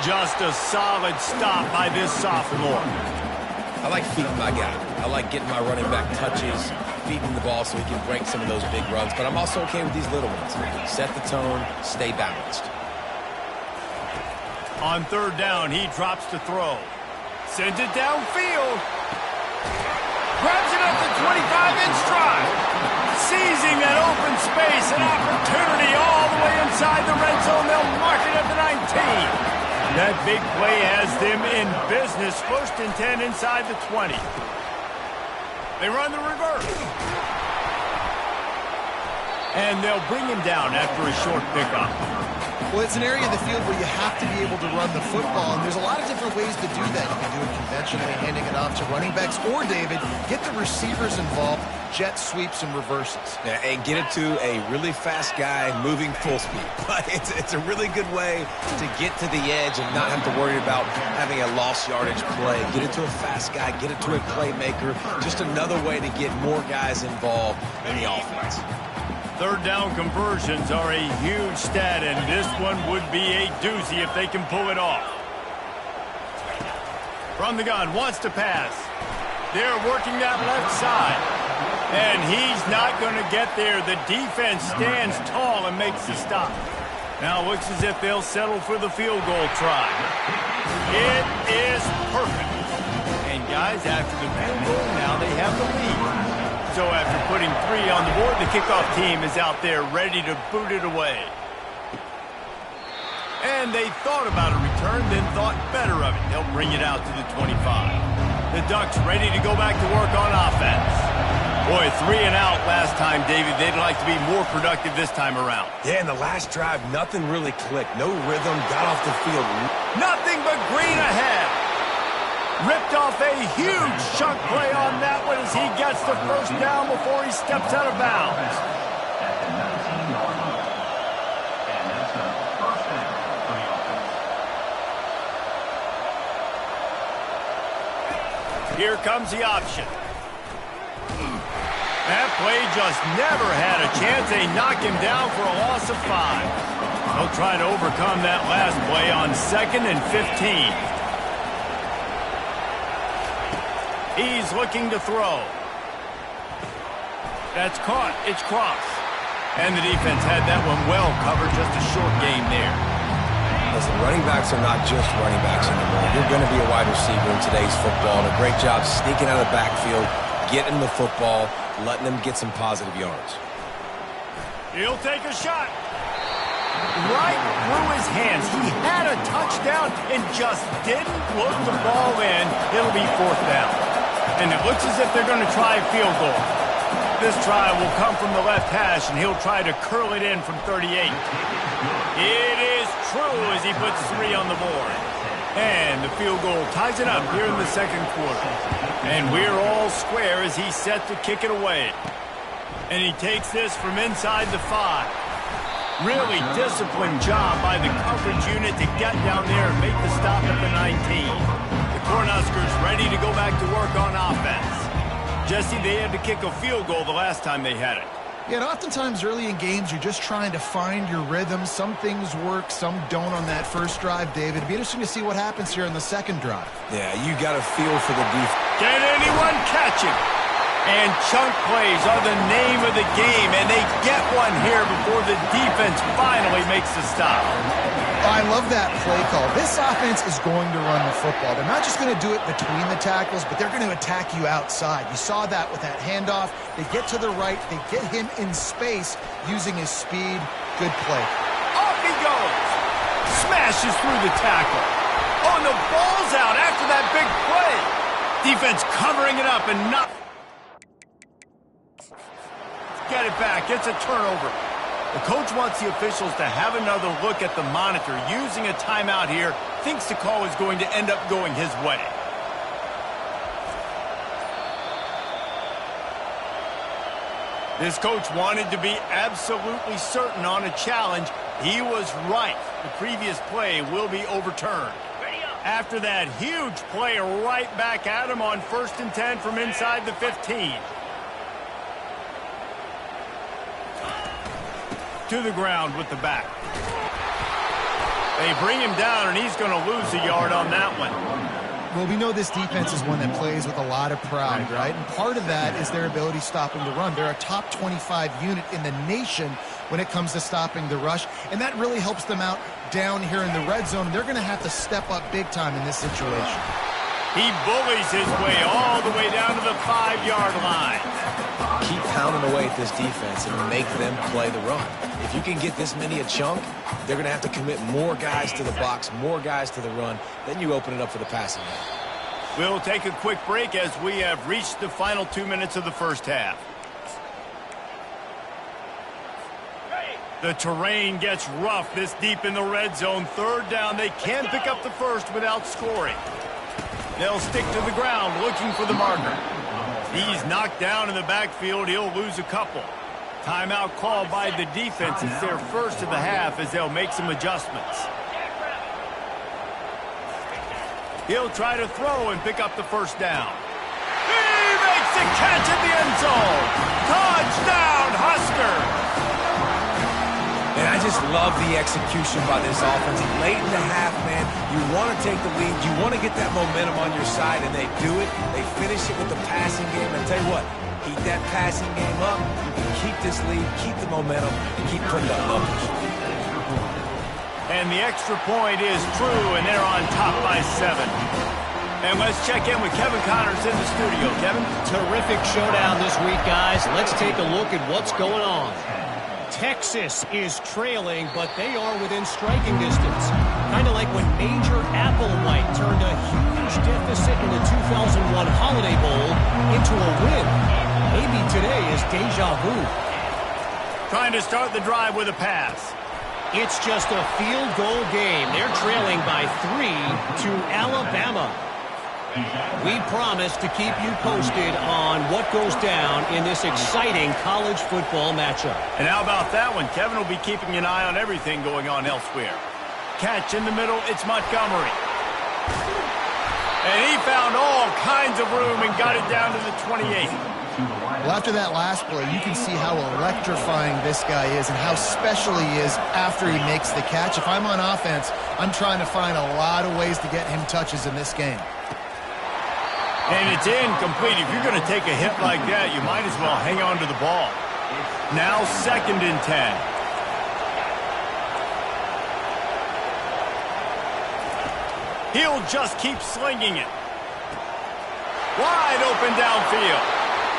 Just a solid stop by this sophomore. I like feeding my guy. I like getting my running back touches, feeding the ball so he can break some of those big runs. But I'm also okay with these little ones. Set the tone, stay balanced. On third down, he drops to throw. Sends it downfield. Grabs it up the 25 in stride. Seizing that open space, an opportunity all the way inside the red zone. They'll mark it at the 19. That big play has them in business. First and 10 inside the 20. They run the reverse. And they'll bring him down after a short pickup. Well, it's an area of the field where you have to be able to run the football, and there's a lot of different ways to do that. You can do it conventionally, handing it off to running backs, or, David, get the receivers involved, jet sweeps and reverses. Yeah, and get it to a really fast guy moving full speed. But it's a really good way to get to the edge and not have to worry about having a lost yardage play. Get it to a fast guy, get it to a playmaker. Just another way to get more guys involved in the offense. Third down conversions are a huge stat, and this one would be a doozy if they can pull it off. From the gun, wants to pass. They're working that left side. And he's not going to get there. The defense stands tall and makes the stop. Now it looks as if they'll settle for the field goal try. It is perfect. And guys, after the field goal, now they have the lead. So after putting 3 on the board, the kickoff team is out there ready to boot it away. And they thought about a return, then thought better of it. They'll bring it out to the 25. The Ducks ready to go back to work on offense. Boy, 3 and out last time, David. They'd like to be more productive this time around. Yeah, in the last drive, nothing really clicked. No rhythm, got off the field. Nothing but green ahead. Ripped off a huge chunk play on that one as he gets the first down before he steps out of bounds. Here comes the option. That play just never had a chance. They knock him down for a loss of 5. They'll try to overcome that last play on 2nd and 15. He's looking to throw. That's caught. It's crossed. And the defense had that one well covered, just a short game there. Listen, running backs are not just running backs anymore. You're going to be a wide receiver in today's football. And a great job sneaking out of the backfield, getting the football, letting them get some positive yards. He'll take a shot. Right through his hands. He had a touchdown and just didn't look the ball in. It'll be 4th down. And it looks as if they're going to try a field goal. This try will come from the left hash, and he'll try to curl it in from 38. It is true as he puts 3 on the board. And the field goal ties it up here in the second quarter. And we're all square as he's set to kick it away. And he takes this from inside the 5. Really disciplined job by the coverage unit to get down there and make the stop at the 19. The Cornhuskers ready to go back to work on offense. Jesse, they had to kick a field goal the last time they had it. Yeah, and oftentimes early in games, you're just trying to find your rhythm. Some things work, some don't on that first drive, David. It'd be interesting to see what happens here in the second drive. Yeah, you got to feel for the defense. Can anyone catch him? And chunk plays are the name of the game, and they get one here before the defense finally makes the stop. I love that play call. This offense is going to run the football. They're not just going to do it between the tackles, but they're going to attack you outside. You saw that with that handoff. They get to the right. They get him in space using his speed. Good play. Off he goes. Smashes through the tackle. Oh, and the ball's out after that big play. Defense covering it up and not... Get it back. It's a turnover. The coach wants the officials to have another look at the monitor. Using a timeout here, thinks the call is going to end up going his way. This coach wanted to be absolutely certain on a challenge. He was right. The previous play will be overturned. After that huge play right back at him on 1st and 10 from inside the 15. To the ground with the back. They bring him down, and he's going to lose a yard on that one. Well, we know this defense is one that plays with a lot of pride, right? And part of that is their ability stopping the run. They're a top 25 unit in the nation when it comes to stopping the rush, and that really helps them out down here in the red zone. They're going to have to step up big time in this situation. He bullies his way all the way down to the 5-yard line. Keep pounding away at this defense and make them play the run. If you can get this many a chunk, they're going to have to commit more guys to the box, more guys to the run. Then you open it up for the passing game. We'll take a quick break as we have reached the final 2 minutes of the first half. The terrain gets rough this deep in the red zone. 3rd down. They can pick up the first without scoring. They'll stick to the ground looking for the marker. He's knocked down in the backfield. He'll lose a couple. Timeout called by the defense. It's their first of the half as they'll make some adjustments. He'll try to throw and pick up the first down. He makes the catch in the end zone. Touchdown, Husker! And I just love the execution by this offense. Late in the half, man, you want to take the lead. You want to get that momentum on your side, and they do it. They finish it with the passing game. And tell you what, keep that passing game up. You can keep this lead, keep the momentum, and keep putting up numbers. And the extra point is true, and they're on top by 7. And let's check in with Kevin Connors in the studio. Kevin? Terrific showdown this week, guys. Let's take a look at what's going on. Texas is trailing, but they are within striking distance. Kind of like when Major Applewhite turned a huge deficit in the 2001 Holiday Bowl into a win. Maybe today is deja vu. Trying to start the drive with a pass. It's just a field goal game. They're trailing by 3 to Alabama. We promise to keep you posted on what goes down in this exciting college football matchup. And how about that one? Kevin will be keeping an eye on everything going on elsewhere. Catch in the middle, it's Montgomery. And he found all kinds of room and got it down to the 28. Well, after that last play, you can see how electrifying this guy is and how special he is after he makes the catch. If I'm on offense, I'm trying to find a lot of ways to get him touches in this game. And it's incomplete. If you're going to take a hit like that, you might as well hang on to the ball. Now 2nd and 10. He'll just keep slinging it. Wide open downfield.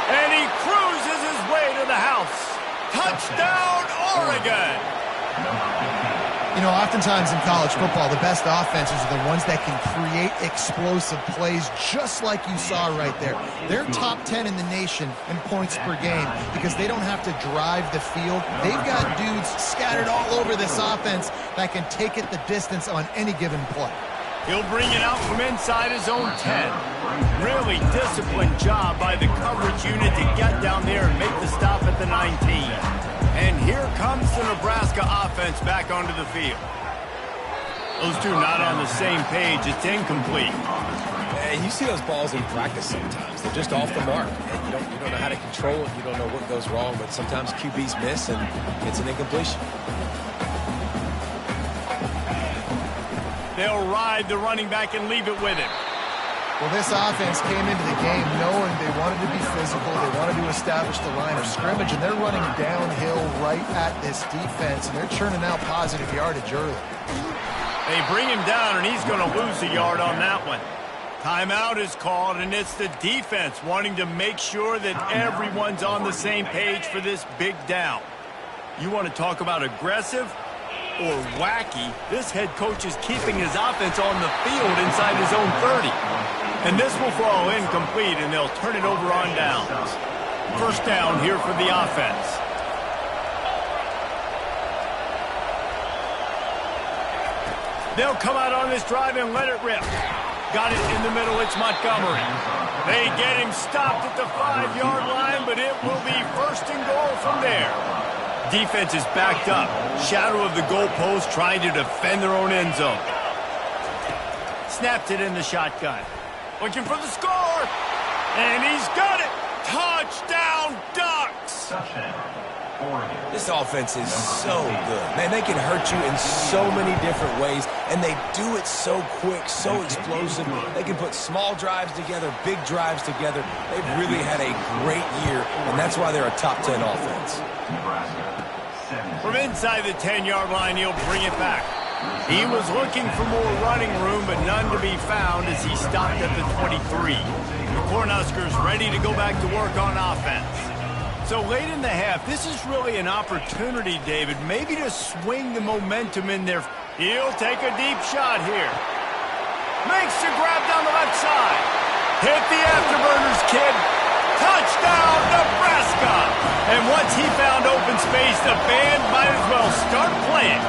And he cruises his way to the house. Touchdown, Oregon! You know, oftentimes in college football, the best offenses are the ones that can create explosive plays, just like you saw right there. They're top 10 in the nation in points per game because they don't have to drive the field. They've got dudes scattered all over this offense that can take it the distance on any given play. He'll bring it out from inside his own 10. Really disciplined job by the coverage unit to get down there and make the stop at the 19. And here comes the Nebraska offense back onto the field. Those two not on the same page. It's incomplete. And you see those balls in practice sometimes. They're just off the mark. And you don't know how to control it. You don't know what goes wrong. But sometimes QBs miss, and it's an incompletion. They'll ride the running back and leave it with him. Well, this offense came into the game knowing they wanted to be physical, they wanted to establish the line of scrimmage, and they're running downhill right at this defense, and they're churning out positive yardage early. They bring him down, and he's going to lose a yard on that one. Timeout is called, and it's the defense wanting to make sure that everyone's on the same page for this big down. You want to talk about aggressive or wacky? This head coach is keeping his offense on the field inside his own 30. And this will fall incomplete, and they'll turn it over on downs. First down here for the offense. They'll come out on this drive and let it rip. Got it in the middle. It's Montgomery. They get him stopped at the 5-yard line, but it will be 1st and goal from there. Defense is backed up. Shadow of the goalpost, trying to defend their own end zone. Snapped it in the shotgun. Looking for the score. And he's got it. Touchdown, Ducks. This offense is so good. Man, they can hurt you in so many different ways, and they do it so quick, so explosive. They can put small drives together, big drives together. They've really had a great year, and that's why they're a top 10 offense. From inside the 10-yard line, he'll bring it back. He was looking for more running room, but none to be found as he stopped at the 23. The Cornhuskers ready to go back to work on offense. So late in the half, this is really an opportunity, David, maybe to swing the momentum in there. He'll take a deep shot here. Makes the grab down the left side. Hit the afterburners, kid. Touchdown, Nebraska! And once he found open space, the band might as well start playing.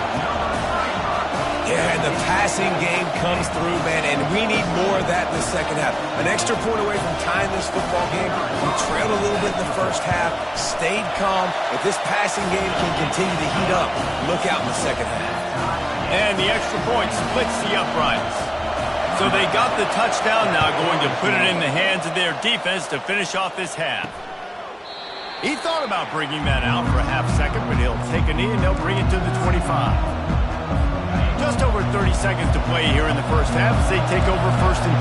Yeah, and the passing game comes through, man, and we need more of that in the second half. An extra point away from tying this football game. We trailed a little bit in the first half, stayed calm. If this passing game can continue to heat up, look out in the second half. And the extra point splits the uprights. So they got the touchdown, now going to put it in the hands of their defense to finish off this half. He thought about bringing that out for a half second, but he'll take a knee and they'll bring it to the 25. Just over 30 seconds to play here in the first half as they take over 1st and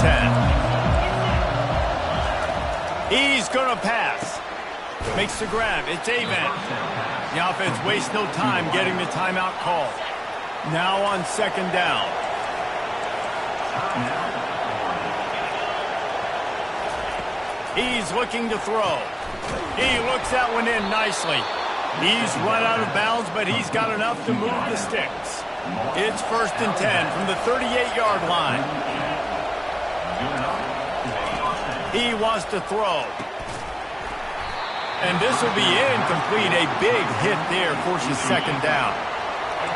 10. He's going to pass. Makes the grab. It's Avent. The offense wastes no time getting the timeout called. Now on 2nd down. He's looking to throw. He looks that one in nicely. He's run out of bounds, but he's got enough to move the sticks. It's 1st and 10 from the 38-yard line. He wants to throw. And this will be incomplete. A big hit there forces 2nd down.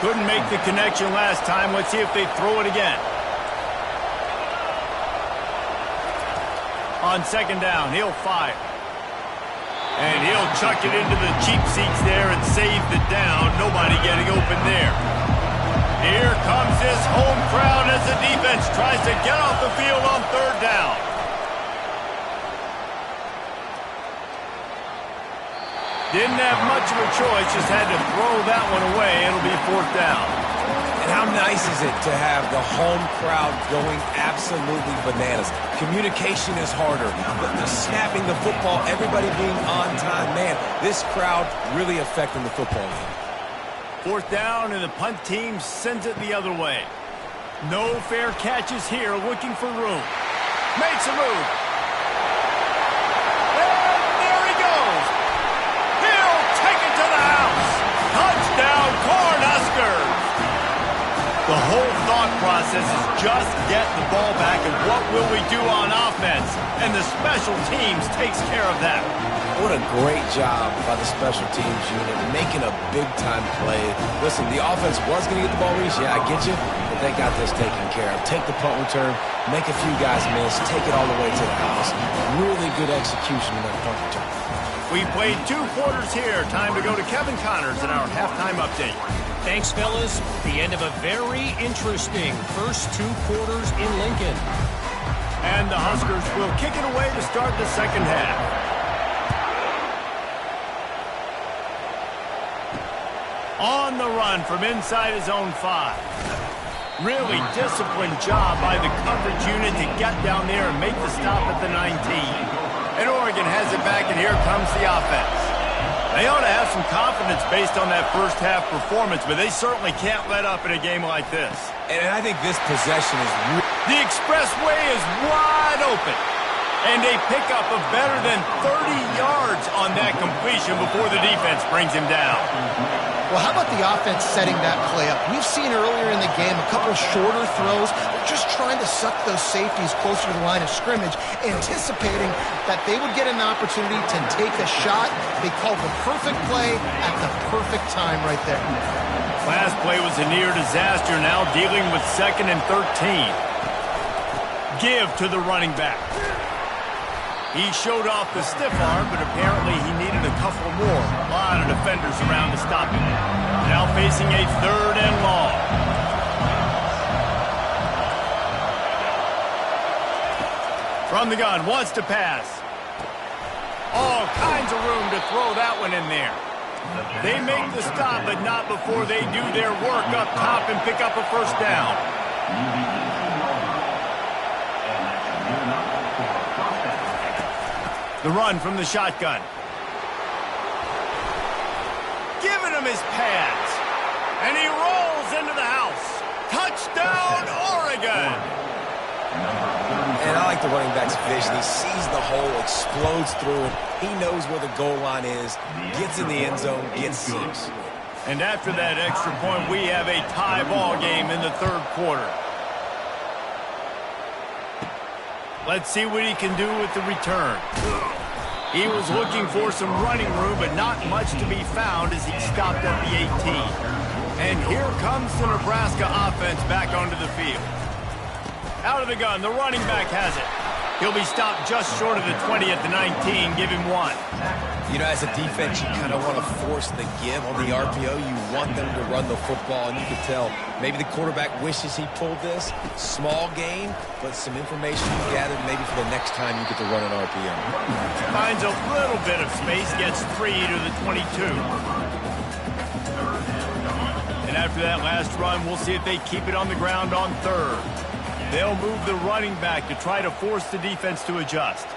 Couldn't make the connection last time. Let's see if they throw it again. On 2nd down, he'll fire. And he'll chuck it into the cheap seats there and save the down. Nobody getting open there. Here comes his home crowd as the defense tries to get off the field on 3rd down. Didn't have much of a choice, just had to throw that one away. It'll be 4th down. And how nice is it to have the home crowd going absolutely bananas? Communication is harder, but the snapping the football, everybody being on time, man, this crowd really affecting the football game. Fourth down, and the punt team sends it the other way. No fair catches here, looking for room. Makes a move. And there he goes. He'll take it to the house. Touchdown, Cornhuskers. The whole thought process is just get the ball back and what will we do on offense? And the special teams takes care of that. What a great job by the special teams unit, making a big-time play. Listen, the offense was going to get the ball reached. Yeah, I get you, but they got this taken care of. Take the punt return, make a few guys miss, take it all the way to the house. Really good execution in that punt return. We played 2 quarters here. Time to go to Kevin Connors in our halftime update. Thanks, fellas. The end of a very interesting first 2 quarters in Lincoln. And the Huskers will kick it away to start the second half. On the run from inside his own 5. Really disciplined job by the coverage unit to get down there and make the stop at the 19. And Oregon has it back, and here comes the offense. They ought to have some confidence based on that first half performance, but they certainly can't let up in a game like this. And I think this possession is the expressway is wide open. And a pickup of better than 30 yards on that completion before the defense brings him down. Well, how about the offense setting that play up? We've seen earlier in the game a couple shorter throws. They're just trying to suck those safeties closer to the line of scrimmage, anticipating that they would get an opportunity to take a shot. They called the perfect play at the perfect time right there. Last play was a near disaster, now dealing with 2nd and 13. Give to the running back. He showed off the stiff arm, but apparently he needed a couple more. A lot of defenders around to stop him. Now facing a 3rd and long. From the gun, wants to pass. All kinds of room to throw that one in there. They make the stop, but not before they do their work up top and pick up a first down. The run from the shotgun. Giving him his pads. And he rolls into the house. Touchdown, Oregon! And I like the running back's vision. He sees the hole, explodes through it. He knows where the goal line is, gets in the end zone, gets 6. And after that extra point, we have a tie ball game in the 3rd quarter. Let's see what he can do with the return. He was looking for some running room, but not much to be found as he stopped at the 18. And here comes the Nebraska offense back onto the field. Out of the gun, the running back has it. He'll be stopped just short of the 20 at the 19. Give him 1. You know, as a defense, you kind of want to force the give on the RPO. You want them to run the football, and you can tell maybe the quarterback wishes he pulled this. Small gain, but some information you gathered maybe for the next time you get to run an RPO. Finds a little bit of space, gets 3 to the 22. And after that last run, we'll see if they keep it on the ground on 3rd. They'll move the running back to try to force the defense to adjust.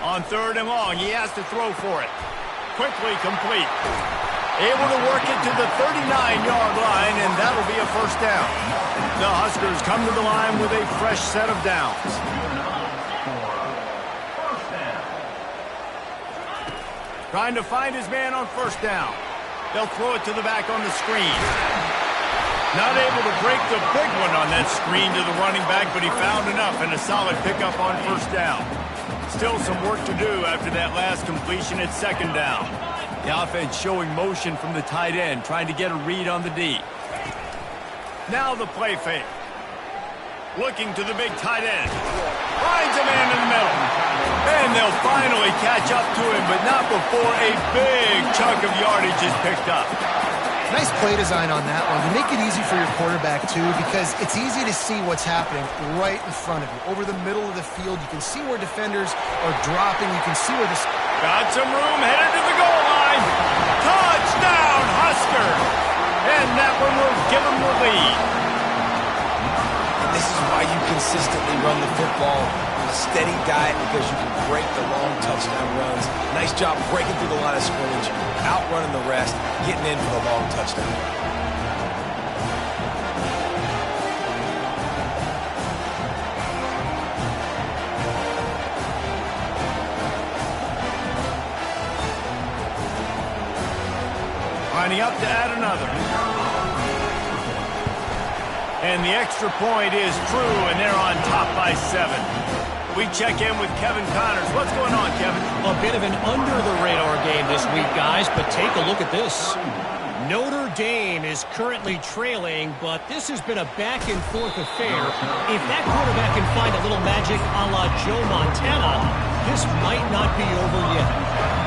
On 3rd and long, he has to throw for it. Quickly complete. Able to work it to the 39-yard line, and that'll be a first down. The Huskers come to the line with a fresh set of downs. Trying to find his man on first down. They'll throw it to the back on the screen. Not able to break the big one on that screen to the running back, but he found enough and a solid pickup on first down. Still some work to do after that last completion at 2nd down. The offense showing motion from the tight end, trying to get a read on the D. Now the play fake. Looking to the big tight end. Finds a man in the middle. And they'll finally catch up to him, but not before a big chunk of yardage is picked up. Nice play design on that one. You make it easy for your quarterback, too, because it's easy to see what's happening right in front of you. Over the middle of the field, you can see where defenders are dropping. You can see where the... Got some room, headed to the goal line. Touchdown, Huskers! And that one will give them consistently run the football, a steady diet because you can break the long touchdown runs. Nice job breaking through the line of scrimmage, outrunning the rest, getting in for the long touchdown. Lining up to add another. And the extra point is true, and they're on top by 7. We check in with Kevin Connors. What's going on, Kevin? A bit of an under-the-radar game this week, guys, but take a look at this. Notre Dame is currently trailing, but this has been a back-and-forth affair. If that quarterback can find a little magic a la Joe Montana, this might not be over yet.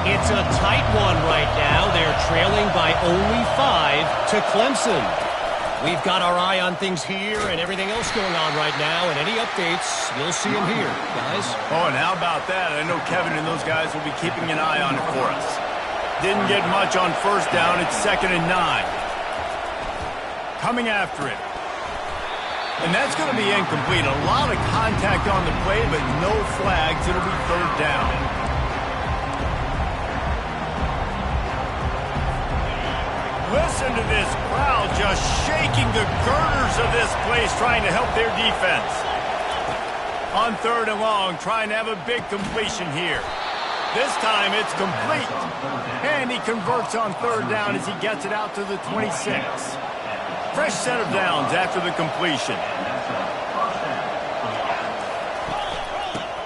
It's a tight one right now. They're trailing by only 5 to Clemson. We've got our eye on things here and everything else going on right now, and any updates, you'll see them here, guys. Oh, and how about that? I know Kevin and those guys will be keeping an eye on it for us. Didn't get much on first down. It's 2nd and 9. Coming after it. And that's going to be incomplete. A lot of contact on the play, but no flags. It'll be 3rd down. Listen to this crowd just shaking the girders of this place trying to help their defense. On 3rd and long, trying to have a big completion here. This time it's complete. And he converts on 3rd down as he gets it out to the 26. Fresh set of downs after the completion.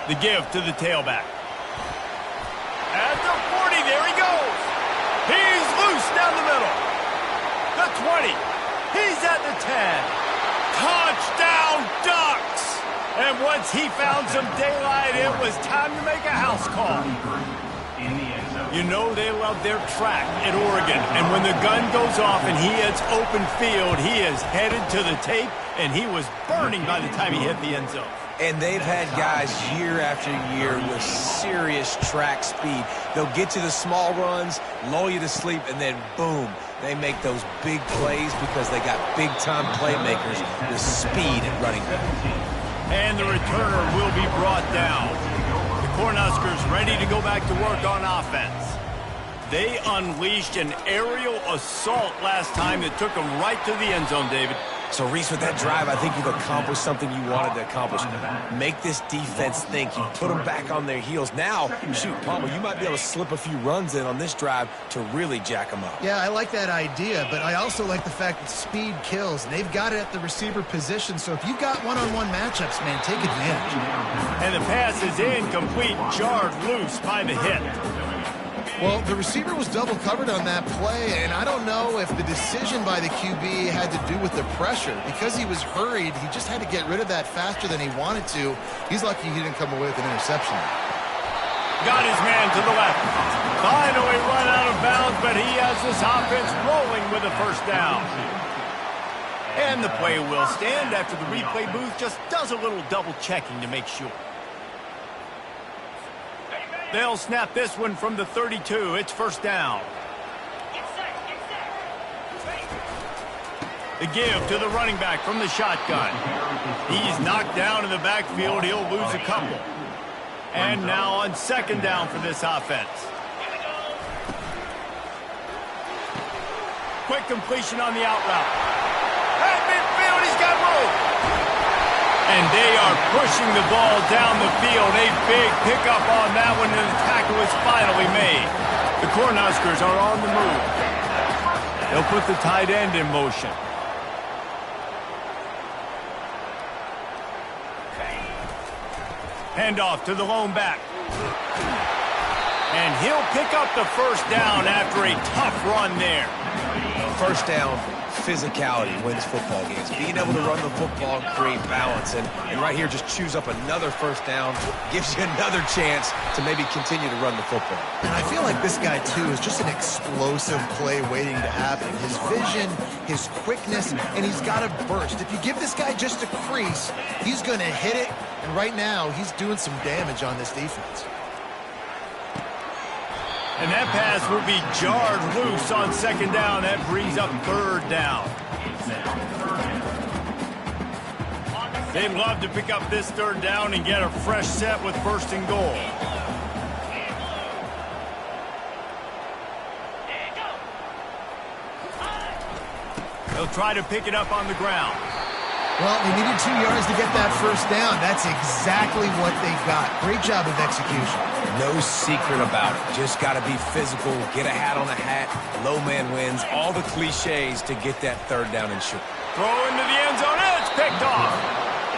The give to the tailback. At the 40, there he goes. He's loose down the middle. The 20. He's at the 10. Touchdown Ducks! And once he found some daylight, it was time to make a house call. You know they love their track at Oregon. And when the gun goes off and he hits open field, he is headed to the tape, and he was burning by the time he hit the end zone. And they've had guys year after year with serious track speed. They'll get you the small runs, lull you to sleep, and then boom, they make those big plays because they got big-time playmakers with speed at running back. And the returner will be brought down. The Cornhuskers ready to go back to work on offense. They unleashed an aerial assault last time that took them right to the end zone, David. So, Reese, with that drive, I think you've accomplished something you wanted to accomplish. Make this defense think. You put them back on their heels. Now, shoot, Palmer, you might be able to slip a few runs in on this drive to really jack them up. Yeah, I like that idea, but I also like the fact that speed kills. They've got it at the receiver position, so if you've got one-on-one matchups, man, take advantage. And the pass is incomplete, jarred loose by the hit. Well, the receiver was double covered on that play, and I don't know if the decision by the QB had to do with the pressure. Because he was hurried, he just had to get rid of that faster than he wanted to. He's lucky he didn't come away with an interception. Got his man to the left. Finally run out of bounds, but he has this offense rolling with a 1st down. And the play will stand after the replay booth just does a little double checking to make sure. They'll snap this one from the 32. It's 1st down. The give to the running back from the shotgun. He's knocked down in the backfield. He'll lose a couple. And now on 2nd down for this offense. Quick completion on the out route. At midfield, he's got room. And they are pushing the ball down the field. A big pickup on that one, and the tackle is finally made. The Cornhuskers are on the move. They'll put the tight end in motion. Handoff to the lone back. And he'll pick up the 1st down after a tough run there. 1st down, physicality wins football games. Being able to run the football and create balance. And right here, just choose up another 1st down. Gives you another chance to maybe continue to run the football. And I feel like this guy, too, is just an explosive play waiting to happen. His vision, his quickness, and he's got a burst. If you give this guy just a crease, he's going to hit it. And right now, he's doing some damage on this defense. And that pass will be jarred loose on 2nd down. That brings up 3rd down. They'd love to pick up this third down and get a fresh set with first and goal. They'll try to pick it up on the ground. Well, they needed 2 yards to get that first down. That's exactly what they got. Great job of execution. No secret about it. Just got to be physical, get a hat on a hat, low man wins, all the cliches to get that third down and short. Throw into the end zone, and it's picked off.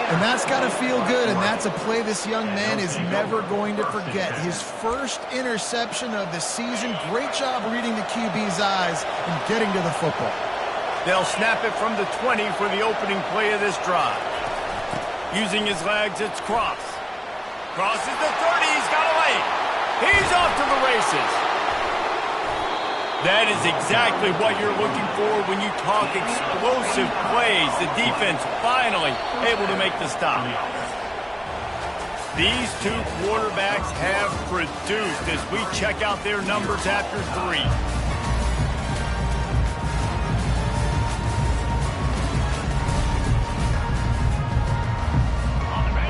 And that's got to feel good, and that's a play this young man is never going to forget. His first interception of the season. Great job reading the QB's eyes and getting to the football. They'll snap it from the 20 for the opening play of this drive. Using his legs, it's Cross. Crosses the 30, he's got away. He's off to the races. That is exactly what you're looking for when you talk explosive plays. The defense finally able to make the stop. These two quarterbacks have produced as we check out their numbers after 3.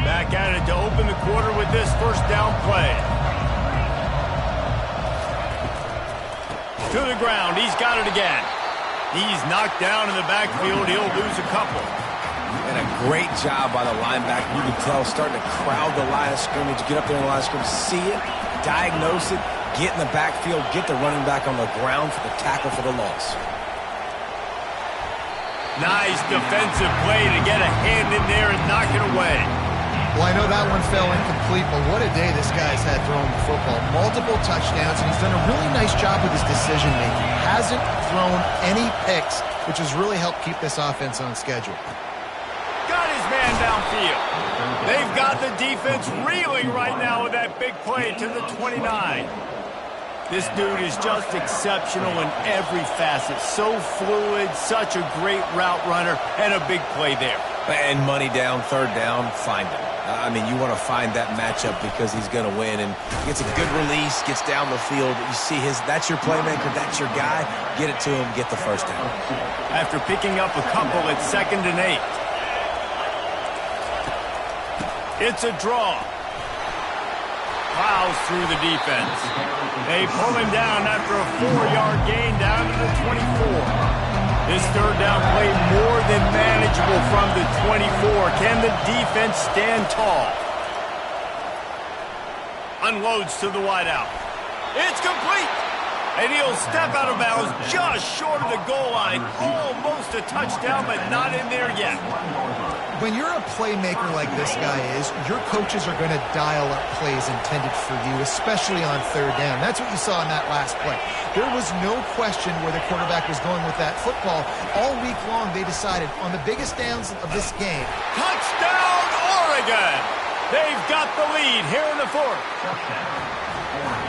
Back at it to open the quarter with this first down play. To the ground, he's got it again. He's knocked down in the backfield. He'll lose a couple. And a great job by the linebacker. You can tell starting to crowd the line of scrimmage, get up there in the line of scrimmage, see it, diagnose it, get in the backfield, get the running back on the ground for the tackle for the loss. Nice defensive play to get a hand in there and knock it away. Well, I know that one fell incomplete, but what a day this guy's had throwing the football. Multiple touchdowns, and he's done a really nice job with his decision-making. Hasn't thrown any picks, which has really helped keep this offense on schedule. Got his man downfield. They've got the defense reeling right now with that big play to the 29. This dude is just exceptional in every facet. So fluid, such a great route runner, and a big play there. And money down, third down, find him. I mean, you want to find that matchup because he's going to win. And gets a good release, gets down the field. You see that's your playmaker, that's your guy. Get it to him, get the first down. After picking up a couple at 2nd and 8. It's a draw. Plows through the defense. They pull him down after a 4-yard gain down to the 24. This third down play more than manageable from the 24. Can the defense stand tall? Unloads to the wideout. It's complete. And he'll step out of bounds just short of the goal line. Almost a touchdown, but not in there yet. When you're a playmaker like this guy is, your coaches are going to dial up plays intended for you, especially on third down. That's what you saw in that last play. There was no question where the quarterback was going with that football. All week long, they decided on the biggest downs of this game. Touchdown, Oregon! They've got the lead here in the 4th.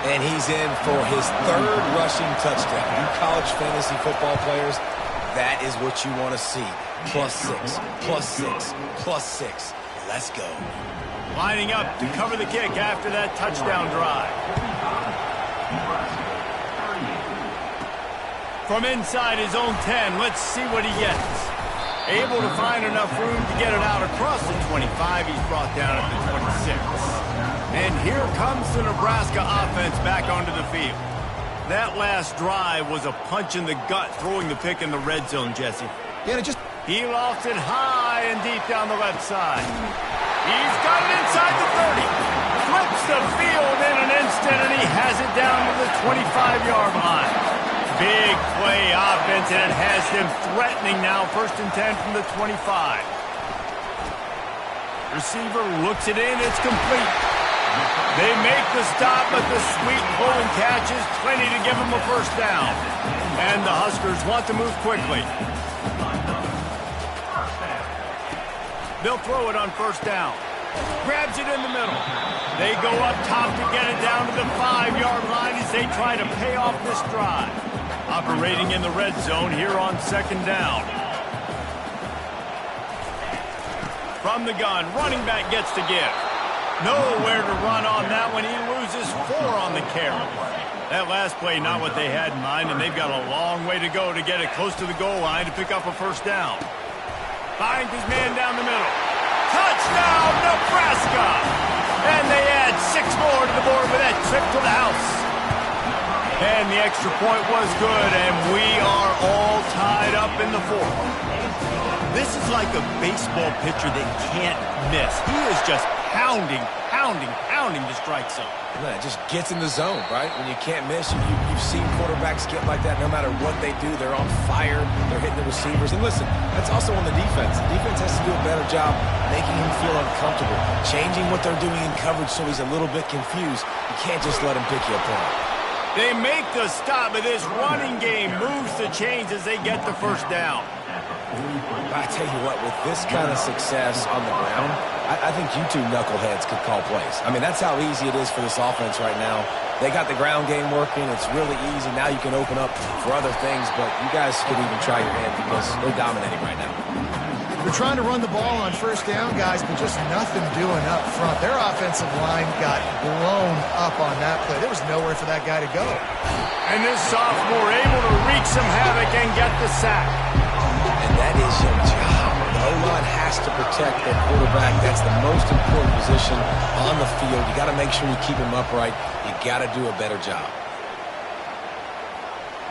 And he's in for his 3rd rushing touchdown. You college fantasy football players, that is what you want to see. +6, +6, +6. Let's go. Lining up to cover the kick after that touchdown drive. From inside his own 10, let's see what he gets. Able to find enough room to get it out across the 25. He's brought down at the 26. And here comes the Nebraska offense back onto the field. That last drive was a punch in the gut, throwing the pick in the red zone, Jesse. Yeah, He lofts it high and deep down the left side. He's got it inside the 30. Flips the field in an instant, and he has it down to the 25-yard line. Big play offense, and it has him threatening now. 1st and 10 from the 25. Receiver looks it in. It's complete. They make the stop, but the sweet pull and catch is plenty to give them a first down. And the Huskers want to move quickly. They'll throw it on first down. Grabs it in the middle. They go up top to get it down to the 5-yard line as they try to pay off this drive. Operating in the red zone here on 2nd down. From the gun, running back gets to give. Nowhere to run on that one. He loses 4 on the carry. That last play, not what they had in mind, and they've got a long way to go to get it close to the goal line to pick up a first down. Finds his man down the middle. Touchdown! Touchdown, Nebraska! And they add 6 more to the board with that trip to the house. And the extra point was good, and we are all tied up in the 4th. This is like a baseball pitcher that can't miss. He is just pounding the strike zone. Yeah, it just gets in the zone, right? When you can't miss, you've seen quarterbacks get like that no matter what they do. They're on fire. They're hitting the receivers. And listen, that's also on the defense. The defense has to do a better job making him feel uncomfortable, changing what they're doing in coverage so he's a little bit confused. You can't just let him pick you apart. They make the stop, but this running game moves the chains as they get the first down. I tell you what, with this kind of success on the ground, I think you two knuckleheads could call plays. I mean, that's how easy it is for this offense right now. They got the ground game working. It's really easy. Now you can open up for other things, but you guys could even try your hand because they're dominating right now. They're trying to run the ball on first down, guys, but just nothing doing up front. Their offensive line got blown up on that play. There was nowhere for that guy to go. And this sophomore able to wreak some havoc and get the sack. And that is your job. The O-line has to protect their quarterback. That's the most important position on the field. You got to make sure you keep him upright. You got to do a better job.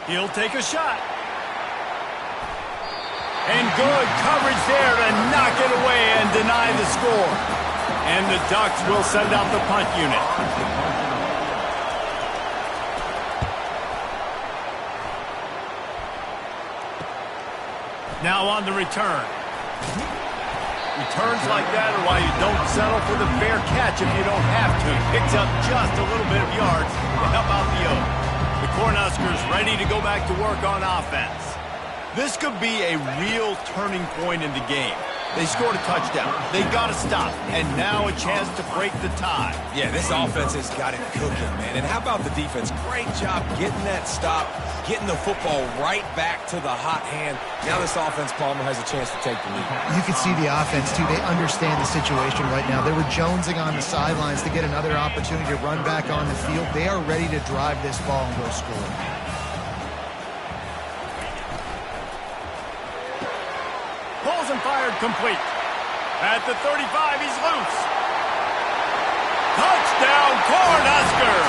He'll take a shot. And good coverage there to knock it away and deny the score. And the Ducks will send out the punt unit. Now on the return. Returns like that are why you don't settle for the fair catch if you don't have to. Picks up just a little bit of yards to help out the O. The Cornhuskers ready to go back to work on offense. This could be a real turning point in the game. They scored a touchdown. They got to stop. And now a chance to break the tie. Yeah, this offense has got it cooking, man. And how about the defense? Great job getting that stop, getting the football right back to the hot hand. Now this offense, Palmer, has a chance to take the lead. You can see the offense, too. They understand the situation right now. They were jonesing on the sidelines to get another opportunity to run back on the field. They are ready to drive this ball and go score. Pulls and fired complete. At the 35, he's loose. Touchdown, Cornhuskers!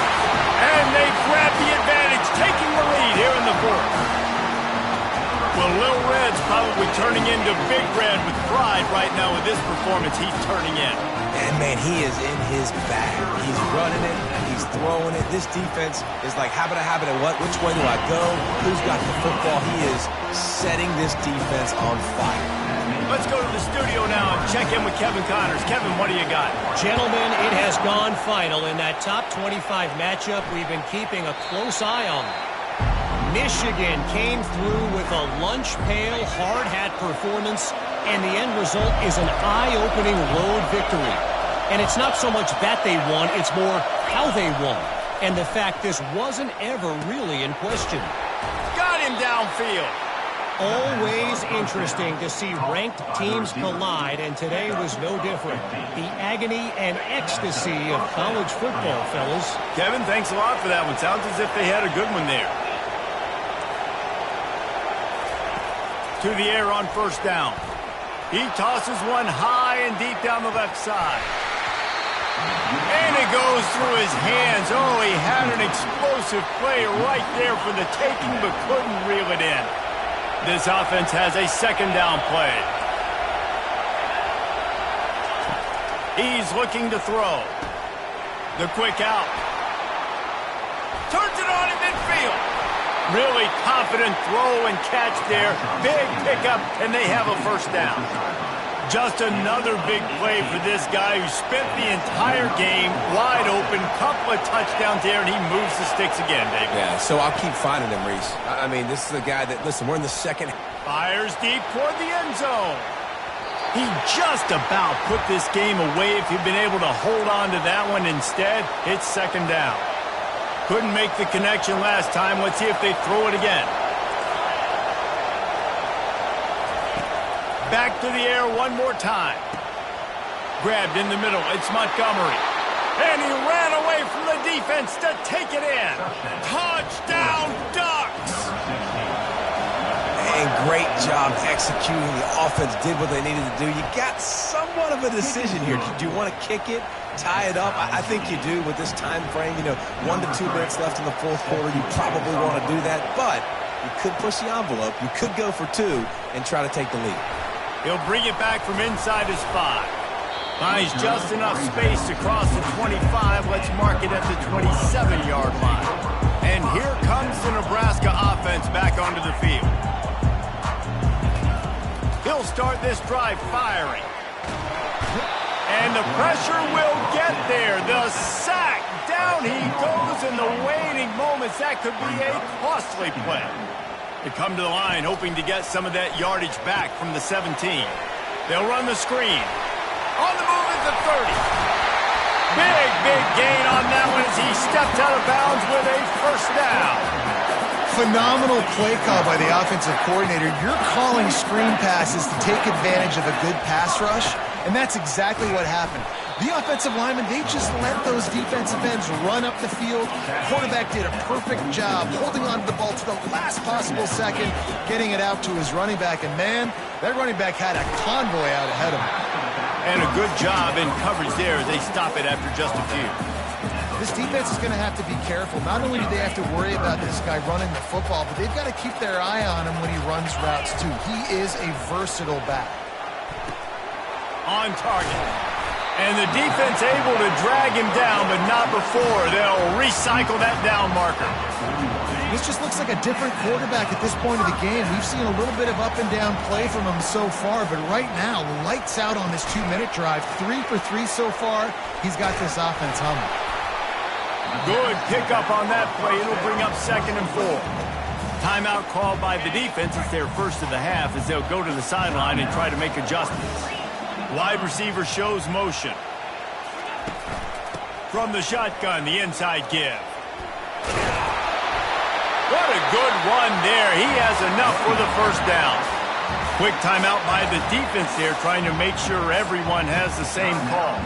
And they grab the advantage, taking the lead here in the 4th. Well, Lil Red's probably turning into Big Red with pride right now with this performance he's turning in. And, man, he is in his bag. He's running it. He's throwing it. This defense is like habit, what? Which way do I go? Who's got the football? He is setting this defense on fire. Let's go to the studio now and check in with Kevin Connors. Kevin, what do you got? Gentlemen, it has gone final in that top 25 matchup. We've been keeping a close eye on. Michigan came through with a lunch pail, hard hat performance, and the end result is an eye-opening road victory. And it's not so much that they won, it's more how they won. And the fact this wasn't ever really in question. Got him downfield. Always interesting to see ranked teams collide, and today was no different. The agony and ecstasy of college football, fellas. Kevin, thanks a lot for that one. Sounds as if they had a good one there. To the air on first down. He tosses one high and deep down the left side. And it goes through his hands. Oh, he had an explosive play right there for the taking, but couldn't reel it in. This offense has a second down play. He's looking to throw. The quick out. Turns it on in midfield. Really confident throw and catch there. Big pickup, and they have a first down. Just another big play for this guy who spent the entire game wide open. Couple of touchdowns there, and he moves the sticks again, Dave. Yeah, so I'll keep finding him, Reese. I mean, this is a guy that, listen, we're in the second. Fires deep toward the end zone. He just about put this game away if he'd been able to hold on to that one. Instead, it's second down. Couldn't make the connection last time. Let's see if they throw it again. Back to the air one more time. Grabbed in the middle. It's Montgomery. And he ran away from the defense to take it in. Touchdown, Ducks! And great job executing. The offense did what they needed to do. You got somewhat of a decision here. Do you want to kick it, tie it up? I think you do with this time frame. 1 to 2 minutes left in the fourth quarter. You probably want to do that, but you could push the envelope. You could go for 2 and try to take the lead. He'll bring it back from inside his 5. Finds just enough space to cross the 25. Let's mark it at the 27-yard line. And here comes the Nebraska offense back onto the field. He'll start this drive firing. And the pressure will get there. The sack. Down he goes in the waning moments. That could be a costly play. They come to the line hoping to get some of that yardage back from the 17. They'll run the screen. On the move at the 30. Big gain on that one as he stepped out of bounds with a first down. Phenomenal play call by the offensive coordinator. You're calling screen passes to take advantage of a good pass rush, and that's exactly what happened. The offensive linemen, they just let those defensive ends run up the field. Quarterback did a perfect job holding on to the ball to the last possible second, getting it out to his running back, and man, that running back had a convoy out ahead of him. And a good job in coverage there as they stop it after just a few. This defense is going to have to be careful. Not only do they have to worry about this guy running the football, but they've got to keep their eye on him when he runs routes too. He is a versatile back. On target. And the defense able to drag him down, but not before. They'll recycle that down marker. This just looks like a different quarterback at this point of the game. We've seen a little bit of up and down play from him so far, but right now, lights out on this 2-minute drive. 3 for 3 so far. He's got this offense humming. Good pickup on that play. It'll bring up 2nd and 4. Timeout called by the defense. It's their first of the half as they'll go to the sideline and try to make adjustments. Wide receiver shows motion. From the shotgun, the inside give. What a good run there. He has enough for the first down. Quick timeout by the defense there, trying to make sure everyone has the same call.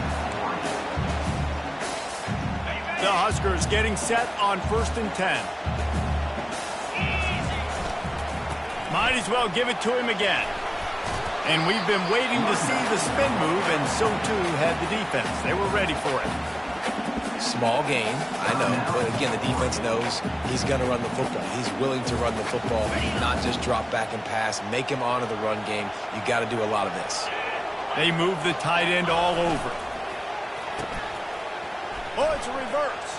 The Huskers getting set on 1st and 10. Might as well give it to him again. And we've been waiting to see the spin move, and so too had the defense. They were ready for it. Small gain, I know, but again, the defense knows he's going to run the football. He's willing to run the football, not just drop back and pass, make him honor the run game. You got to do a lot of this. They move the tight end all over. Oh, it's a reverse.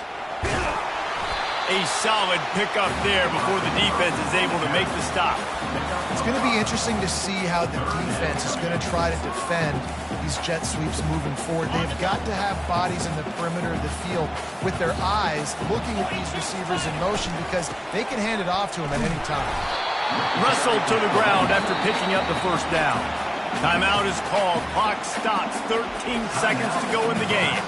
A solid pickup there before the defense is able to make the stop. It's going to be interesting to see how the defense is going to try to defend these jet sweeps moving forward. They've got to have bodies in the perimeter of the field with their eyes looking at these receivers in motion because they can hand it off to them at any time. Wrestled to the ground after picking up the first down. Timeout is called. Clock stops. 13 seconds to go in the game.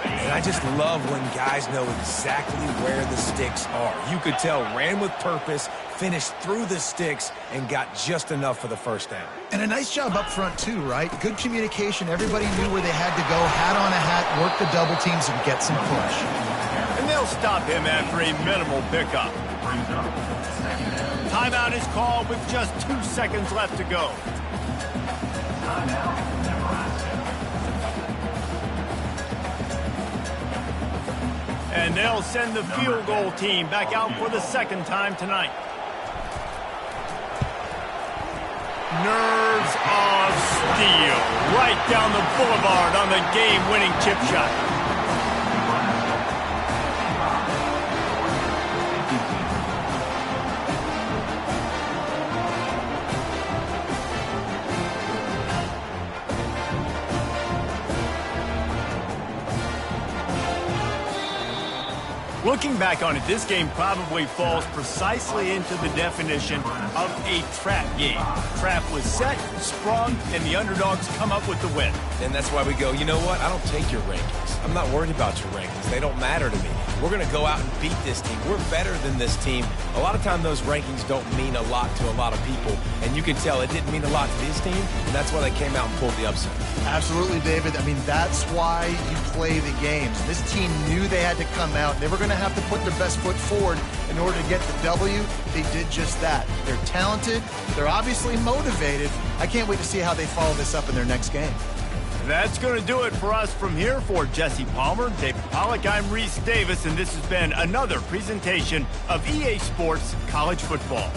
And I just love when guys know exactly where the sticks are. You could tell, ran with purpose, finished through the sticks, and got just enough for the first down. And a nice job up front, too, right? Good communication. Everybody knew where they had to go, hat on a hat, work the double teams, and get some push. And they'll stop him after a minimal pickup. Timeout is called with just 2 seconds left to go. And they'll send the field goal team back out for the 2nd time tonight. Nerves of steel. Right down the boulevard on the game-winning chip shot. Looking back on it, this game probably falls precisely into the definition of a trap game. Trap was set, sprung, and the underdogs come up with the win. And that's why we go, you know what? I don't take your rankings. I'm not worried about your rankings. They don't matter to me. we're going to go out and beat this team. We're better than this team. A lot of time those rankings don't mean a lot to a lot of people, and you can tell it didn't mean a lot to this team, and that's why they came out and pulled the upset. Absolutely, David. I mean, that's why you play the games. This team knew they had to come out. They were going to have to put their best foot forward in order to get the W. They did just that. They're talented. They're obviously motivated. I can't wait to see how they follow this up in their next game. That's going to do it for us from here. For Jesse Palmer, David Pollack, I'm Reese Davis, and this has been another presentation of EA Sports College Football.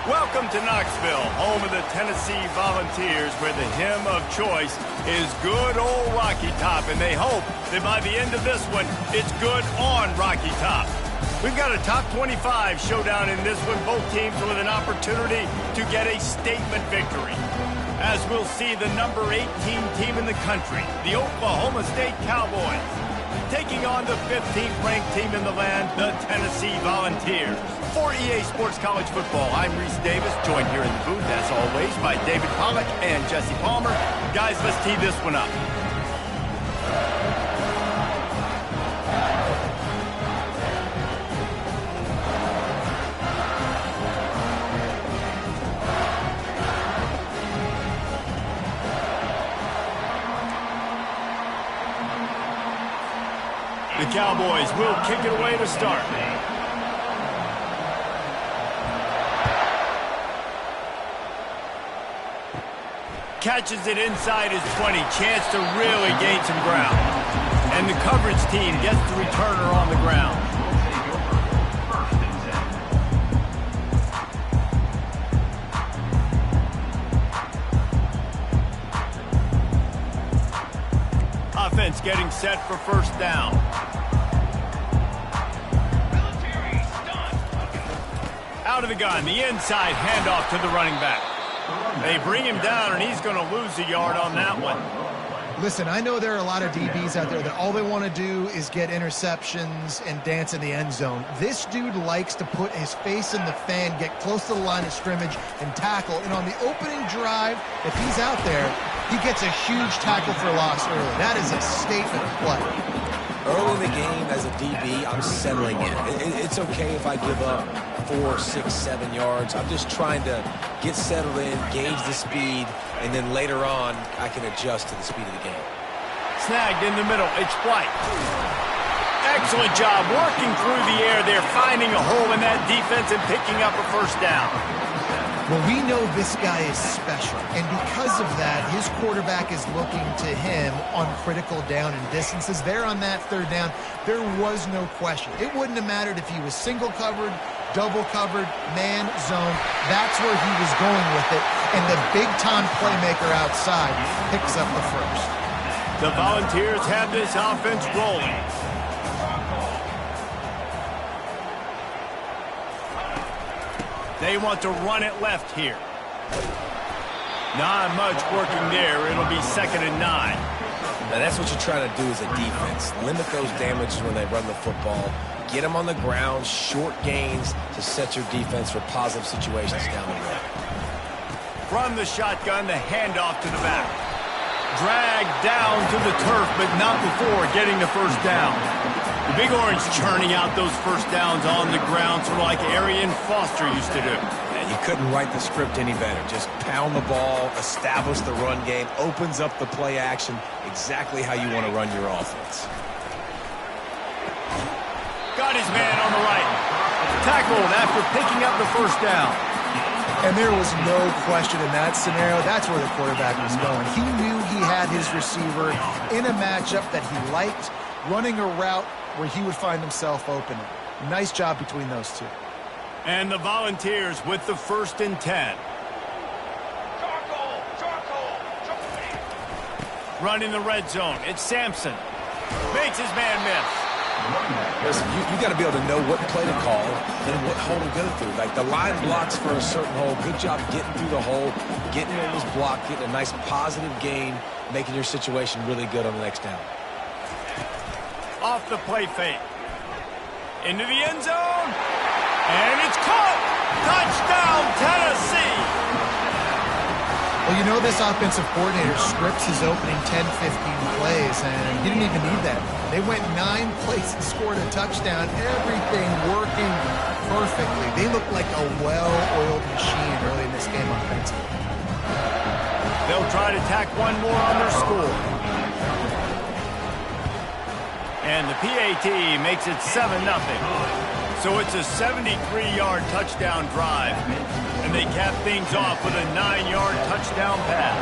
Welcome to Knoxville, home of the Tennessee Volunteers, where the hymn of choice is good old Rocky Top, and they hope that by the end of this one, it's good on Rocky Top. We've got a top 25 showdown in this one, both teams with an opportunity to get a statement victory. As we'll see the number 18 team in the country, the Oklahoma State Cowboys, taking on the 15th ranked team in the land, the Tennessee Volunteers. For EA Sports College Football, I'm Reese Davis, joined here in the booth, as always, by David Pollack and Jesse Palmer. Guys, let's tee this one up. The Cowboys will kick it away to start. Catches it inside his 20. Chance to really gain some ground. And the coverage team gets the returner on the ground. Offense getting set for first down. Out of the gun, the inside handoff to the running back. They bring him down, and he's going to lose a yard on that one. Listen, I know there are a lot of DBs out there that all they want to do is get interceptions and dance in the end zone. This dude likes to put his face in the fan, get close to the line of scrimmage, and tackle. And on the opening drive, if he's out there, he gets a huge tackle for loss early. That is a statement of play. Early in the game, as a DB, I'm settling in. It's okay if I give up 4, 6, 7 yards. I'm just trying to get settled in, gauge the speed, and then later on, I can adjust to the speed of the game. Snagged in the middle. It's White. Excellent job working through the air there, finding a hole in that defense and picking up a first down. Well, we know this guy is special, and because of that, his quarterback is looking to him on critical down and distances. There on that third down, there was no question. It wouldn't have mattered if he was single covered, double covered, man, zone. That's where he was going with it, and the big-time playmaker outside picks up the first. The Volunteers have this offense rolling. They want to run it left here. Not much working there. It'll be 2nd and 9. Now that's what you're trying to do as a defense. Limit those damages when they run the football. Get them on the ground, short gains to set your defense for positive situations down the road. From the shotgun, the handoff to the back. Dragged down to the turf, but not before getting the first down. The Big Orange churning out those first downs on the ground, sort of like Arian Foster used to do. Yeah, you couldn't write the script any better. Just pound the ball, establish the run game, opens up the play action, exactly how you want to run your offense. Got his man on the right. Tackled after picking up the first down. And there was no question in that scenario. That's where the quarterback was going. He knew he had his receiver in a matchup that he liked, running a route where he would find himself open. Nice job between those two. And the Volunteers with the 1st and 10. Running the red zone. It's Sampson. Makes his man miss. Listen, you got to be able to know what play to call and what hole to go through. Like the line blocks for a certain hole. Good job getting through the hole, getting in this block, getting a nice positive gain, making your situation really good on the next down. Off the play fake. Into the end zone. And it's caught. Touchdown, Tennessee. Well, you know this offensive coordinator scripts his opening 10, 15 plays, and he didn't even need that. They went 9 plays and scored a touchdown. Everything working perfectly. They looked like a well-oiled machine early in this game offensively. They'll try to tack one more on their score. And the PAT makes it 7-0. So it's a 73-yard touchdown drive. And they cap things off with a 9-yard touchdown pass.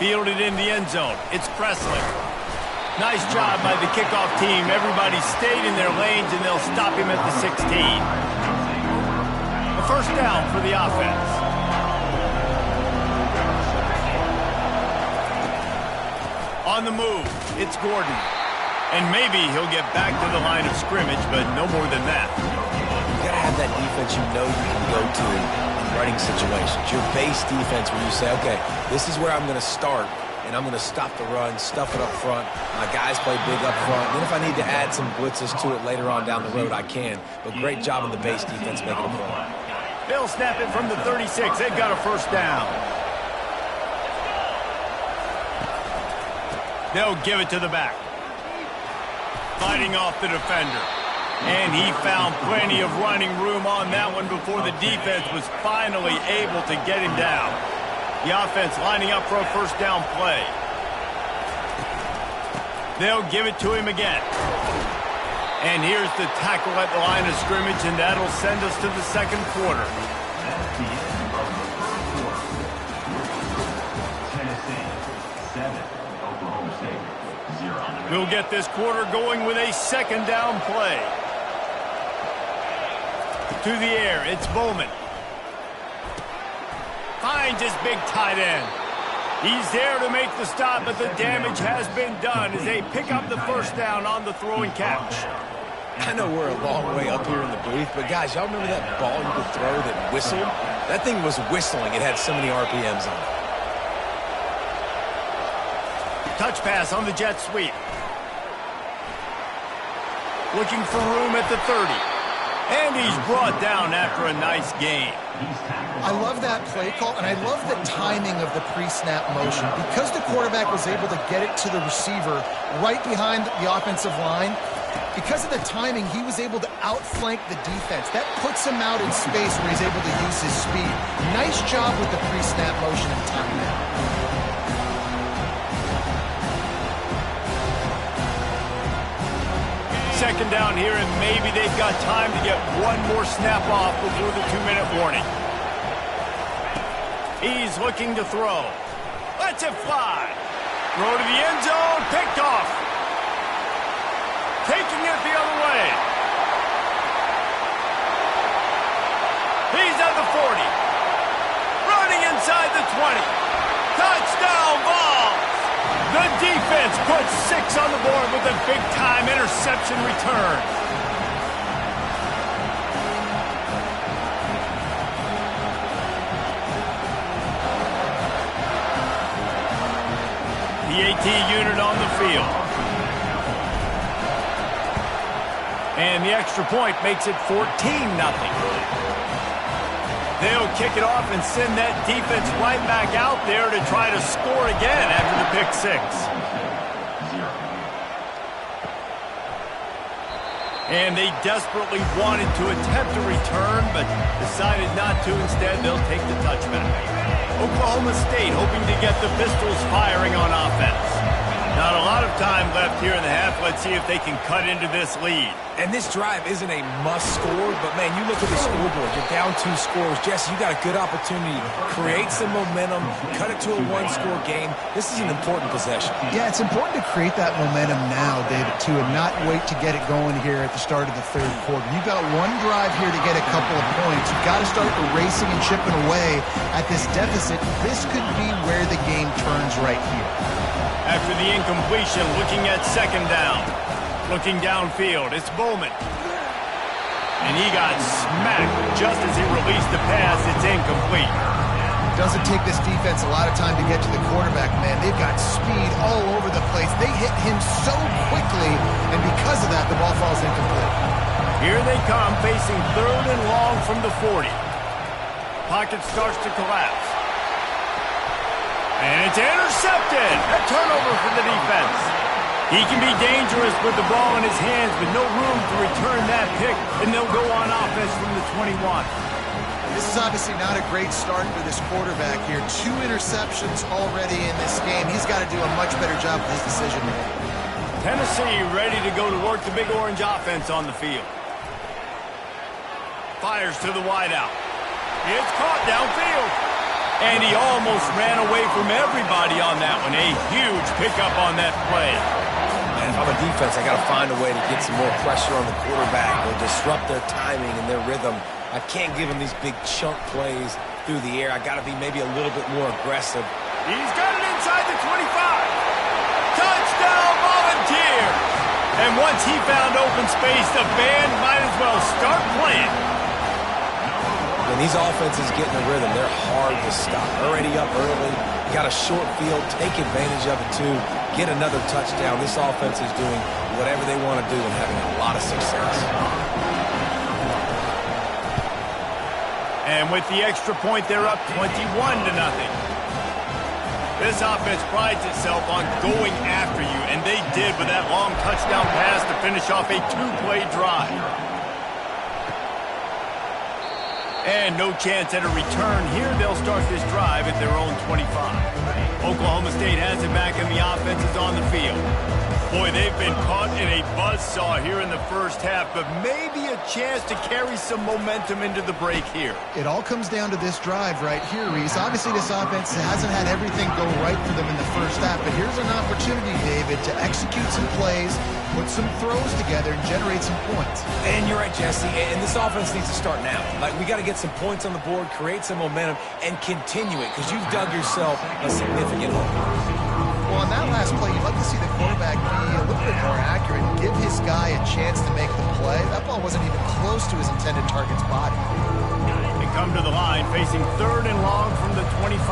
Fielded in the end zone. It's Presley. Nice job by the kickoff team. Everybody stayed in their lanes, and they'll stop him at the 16. A first down for the offense. On the move, it's Gordon. And maybe he'll get back to the line of scrimmage, but no more than that. You got to have that defense you know you can go to in running situations. Your base defense where you say, okay, this is where I'm going to start, and I'm going to stop the run, stuff it up front. My guys play big up front. Then if I need to add some blitzes to it later on down the road, I can. But great job in the base defense making a play. They'll snap it from the 36. They've got a first down. They'll give it to the back. Fighting off the defender. And he found plenty of running room on that one before the defense was finally able to get him down. The offense lining up for a first down play. They'll give it to him again. And here's the tackle at the line of scrimmage, and that'll send us to the second quarter. We'll get this quarter going with a second down play. To the air, it's Bowman. Finds his big tight end. He's there to make the stop, but the damage has been done as they pick up the first down on the throw and catch. I know we're a long way up here in the booth, but guys, y'all remember that ball you could throw that whistled? That thing was whistling. It had so many RPMs on it. Touch pass on the jet sweep. Looking for room at the 30. And he's brought down after a nice gain. I love that play call, and I love the timing of the pre-snap motion. Because the quarterback was able to get it to the receiver right behind the offensive line, because of the timing, he was able to outflank the defense. That puts him out in space where he's able to use his speed. Nice job with the pre-snap motion and timing. Second down here, and maybe they've got time to get one more snap off before the 2-minute warning. He's looking to throw. Lets it fly. Throw to the end zone. Picked off. Taking it the other way. He's at the 40. Running inside the 20. Touchdown ball. The defense puts 6 on the board with a big-time interception return. The AT unit on the field. And the extra point makes it 14-0. They'll kick it off and send that defense right back out there to try to score again after the pick 6. And they desperately wanted to attempt a return, but decided not to. Instead, they'll take the touchback. Oklahoma State hoping to get the Pistols firing on offense. Not a lot of time left here in the half. Let's see if they can cut into this lead. And this drive isn't a must-score, but, man, you look at the scoreboard. You're down 2 scores. Jesse, you got a good opportunity. Create some momentum. Cut it to a 1-score game. This is an important possession. Yeah, it's important to create that momentum now, David, too, and not wait to get it going here at the start of the third quarter. You've got one drive here to get a couple of points. You've got to start erasing and chipping away at this deficit. This could be where the game turns right here. After the incompletion, looking at second down. Looking downfield, it's Bowman. And he got smacked just as he released the pass. It's incomplete. Doesn't take this defense a lot of time to get to the quarterback, man. They've got speed all over the place. They hit him so quickly, and because of that, the ball falls incomplete. Here they come, facing 3rd and long from the 40. Pocket starts to collapse. And it's intercepted. A turnover for the defense. He can be dangerous with the ball in his hands, but no room to return that pick, and they'll go on offense from the 21. This is obviously not a great start for this quarterback here. 2 interceptions already in this game. He's got to do a much better job with his decision-making. Tennessee ready to go to work the Big Orange offense on the field. Fires to the wideout. It's caught downfield. And he almost ran away from everybody on that one. A huge pickup on that play. And if I'm a defense, I got to find a way to get some more pressure on the quarterback or disrupt their timing and their rhythm. I can't give them these big chunk plays through the air. I got to be maybe a little bit more aggressive. He's got it inside the 25. Touchdown, Volunteers! And once he found open space, the band might as well start playing. When these offenses get in a rhythm, they're hard to stop. Already up early, you got a short field, take advantage of it too, get another touchdown. This offense is doing whatever they want to do and having a lot of success. And with the extra point, they're up 21-0. This offense prides itself on going after you, and they did with that long touchdown pass to finish off a 2-play drive. And no chance at a return here. They'll start this drive at their own 25. Oklahoma State has it back, and the offense is on the field. Boy, they've been caught in a buzzsaw here in the first half, but maybe a chance to carry some momentum into the break here. It all comes down to this drive right here, Reese. Obviously, this offense hasn't had everything go right for them in the first half, but here's an opportunity, David, to execute some plays, put some throws together, and generate some points. And you're right, Jesse, and this offense needs to start now. Like, we got to get some points on the board, create some momentum, and continue it, because you've dug yourself a significant hole. Well, on that last play, you'd like to see the quarterback be a little bit more accurate and give his guy a chance to make the play. That ball wasn't even close to his intended target's body. They come to the line facing 3rd and long from the 25.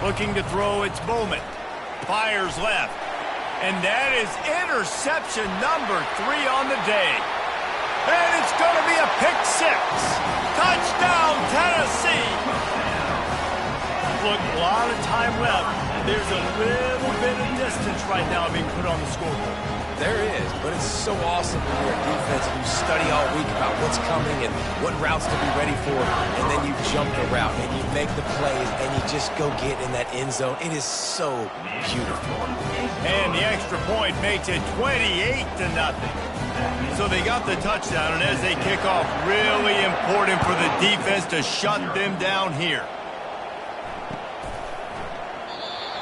Looking to throw, it's Bowman. Fires left. And that is interception number 3 on the day. And it's going to be a pick 6. Touchdown, Tennessee. Look, a lot of time left. There's a little bit of distance right now being put on the scoreboard. There is, but it's so awesome when you're a defense and you study all week about what's coming and what routes to be ready for, and then you jump the route and you make the plays and you just go get in that end zone. It is so beautiful. And the extra point makes it 28-0. So they got the touchdown, and as they kick off, really important for the defense to shut them down here.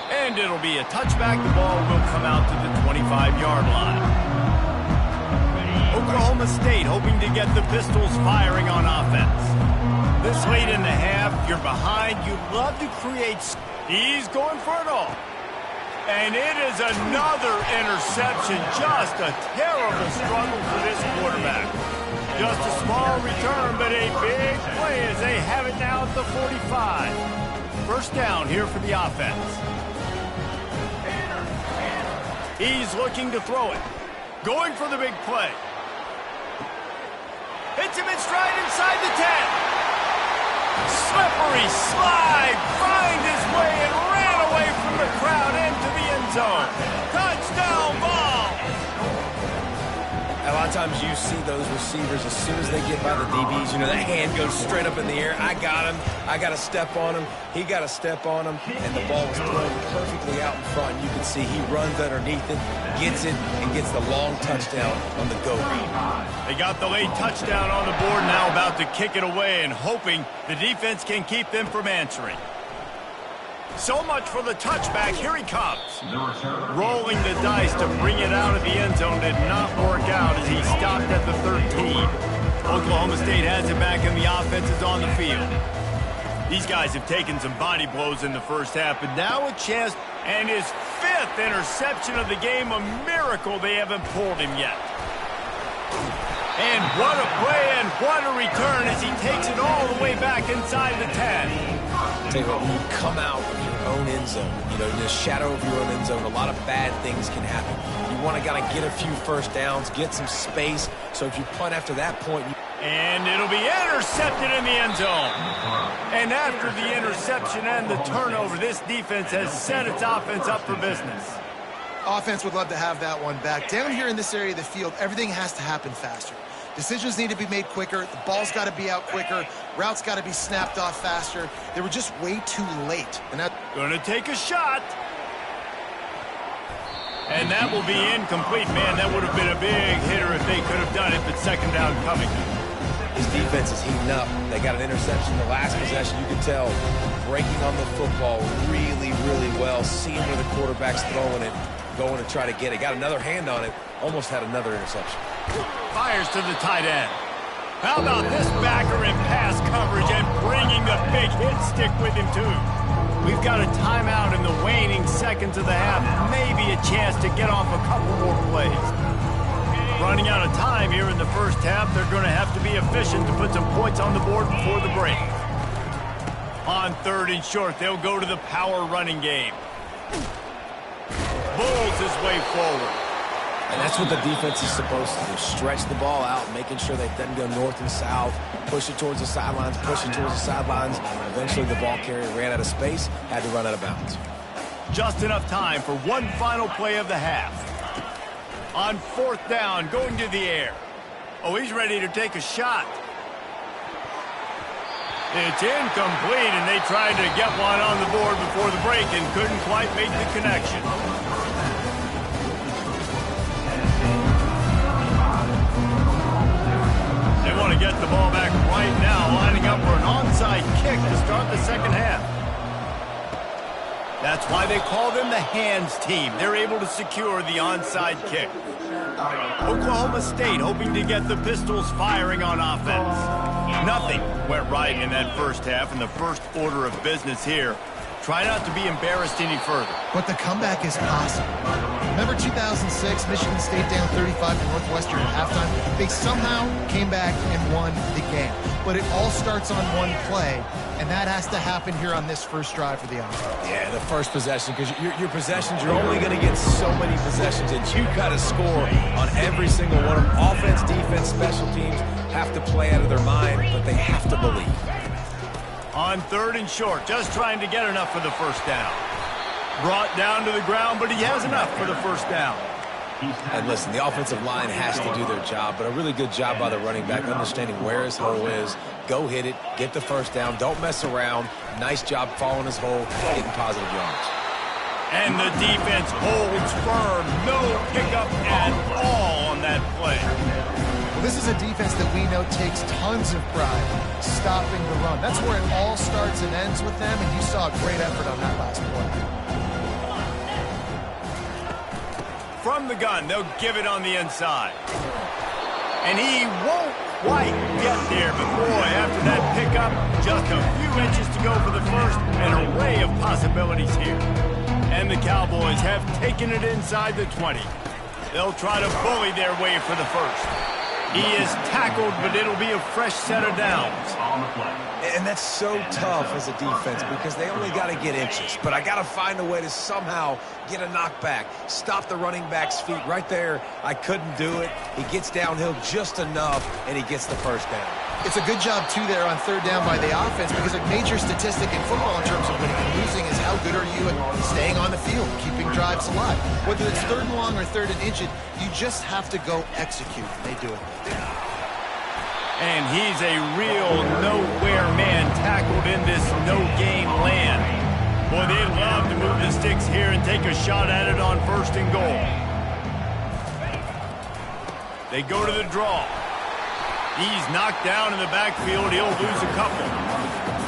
And it'll be a touchback. The ball will come out to the 25-yard line. Oklahoma State hoping to get the Pistols firing on offense. This late in the half, you're behind. You'd love to create. He's going for it all. And it is another interception. Just a terrible struggle for this quarterback. Just a small return, but a big play as they have it now at the 45. First down here for the offense. He's looking to throw it. Going for the big play. Hits him in stride inside the 10. Slippery slide. Find his way and ran away from the crowd into the end zone. Touchdown ball. A lot of times you see those receivers, as soon as they get by the DBs, you know, that hand goes straight up in the air. I got him. I got to step on him. He got to step on him. And the ball was thrown perfectly out in front. You can see he runs underneath it, gets it, and gets the long touchdown on the go route. They got the late touchdown on the board, now about to kick it away and hoping the defense can keep them from answering. So much for the touchback. Here he comes. Rolling the dice to bring it out of the end zone did not work out as he stopped at the 13. Oklahoma State has it back and the offense is on the field. These guys have taken some body blows in the first half, but now a chance, and his 5th interception of the game, a miracle they haven't pulled him yet. And what a play and what a return as he takes it all the way back inside the 10. Tell you what, when you come out of your own end zone, you know, in the shadow of your own end zone, a lot of bad things can happen. You want to kind of get a few first downs, get some space, so if you punt after that point... And it'll be intercepted in the end zone. And after the interception and the turnover, this defense has set its offense up for business. Offense would love to have that one back. Down here in this area of the field, everything has to happen faster. Decisions need to be made quicker. The ball's got to be out quicker. Routes got to be snapped off faster. They were just way too late. And that going to take a shot. And that will be incomplete. Man, that would have been a big hitter if they could have done it, but second down coming. His defense is heating up. They got an interception the last possession. You can tell breaking on the football really, really well. Seeing where the quarterback's throwing it, going to try to get it. Got another hand on it. Almost had another interception. Fires to the tight end. How about this backer in pass coverage and bringing the big hit stick with him, too. We've got a timeout in the waning seconds of the half. Maybe a chance to get off a couple more plays. Running out of time here in the first half. They're going to have to be efficient to put some points on the board before the break. On 3rd and short, they'll go to the power running game. Bulls his way forward. And that's what the defense is supposed to do. Stretch the ball out, making sure they doesn't go north and south. Push it towards the sidelines, push it towards the sidelines. Eventually the ball carrier ran out of space, had to run out of bounds. Just enough time for one final play of the half. On 4th down, going to the air. Oh, he's ready to take a shot. It's incomplete, and they tried to get one on the board before the break and couldn't quite make the connection. They want to get the ball back right now, lining up for an onside kick to start the second half. That's why they call them the hands team. They're able to secure the onside kick. Oklahoma State hoping to get the Pistols firing on offense. Nothing went right in that first half, and the first order of business here. Try not to be embarrassed any further. But the comeback is possible. Remember 2006, Michigan State down 35 to Northwestern at halftime? They somehow came back and won the game. But it all starts on one play, and that has to happen here on this first drive for the offense. Yeah, the first possession, because your possessions, you're only going to get so many possessions, and you got to score on every single one of them. Offense, defense, special teams have to play out of their mind, but they have to believe. On 3rd and short, just trying to get enough for the first down. Brought down to the ground, but he has enough for the first down. And listen, the offensive line has to do their job, but a really good job by the running back, understanding where his hole is. Go hit it, get the first down, don't mess around. Nice job following his hole, getting positive yards. And the defense holds firm. No pickup at all on that play. Well, this is a defense that we know takes tons of pride stopping the run. That's where it all starts and ends with them, and you saw a great effort on that last play. From the gun, they'll give it on the inside. And he won't quite get there, but boy, after that pickup, just a few inches to go for the first, an array of possibilities here. And the Cowboys have taken it inside the 20. They'll try to bully their way for the first. He is tackled, but it'll be a fresh set of downs. And that's so tough as a defense because they only got to get inches. But I got to find a way to somehow get a knockback, stop the running back's feet right there. I couldn't do it. He gets downhill just enough, and he gets the first down. It's a good job, too, there on 3rd down by the offense because a major statistic in football in terms of winning and losing is how good are you at staying on the field, keeping drives alive. Whether it's 3rd and long or 3rd and inches, you just have to go execute. They do it. And he's a real nowhere man tackled in this no-game land. Boy, they'd love to move the sticks here and take a shot at it on 1st and goal. They go to the draw. He's knocked down in the backfield. He'll lose a couple.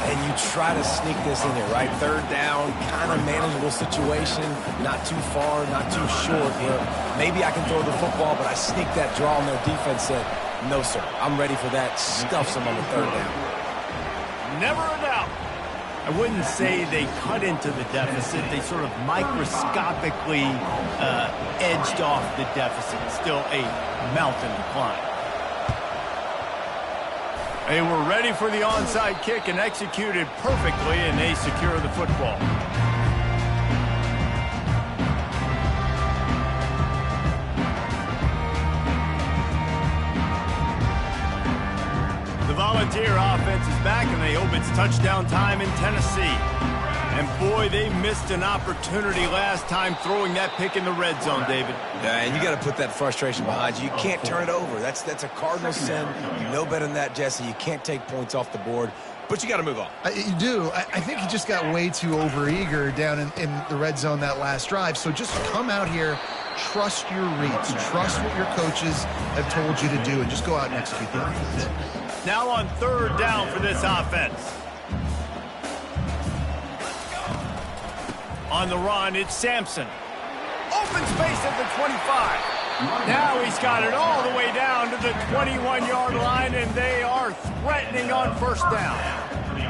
And you try to sneak this in there, right? 3rd down, kind of manageable situation. Not too far, not too short. Where maybe I can throw the football, but I sneak that draw, and their defense said, no, sir, I'm ready for that. Stuffs them on the 3rd down. Never a doubt. I wouldn't say they cut into the deficit. They sort of microscopically edged off the deficit. Still a mountain to climb. They were ready for the onside kick and executed perfectly, and they secure the football. The Volunteer offense is back, and they hope it's touchdown time in Tennessee. And boy, they missed an opportunity last time throwing that pick in the red zone, David. Yeah, and you got to put that frustration behind you. You can't turn it over. That's a cardinal sin. You know better than that, Jesse. You can't take points off the board, but you got to move on. You do. I think he just got way too overeager down in the red zone that last drive. So just come out here, trust your reads, trust what your coaches have told you to do, and just go out and execute the offense. Now on 3rd down for this offense. On the run, it's Sampson. Open space at the 25. Now he's got it all the way down to the 21-yard line, and they are threatening on 1st down.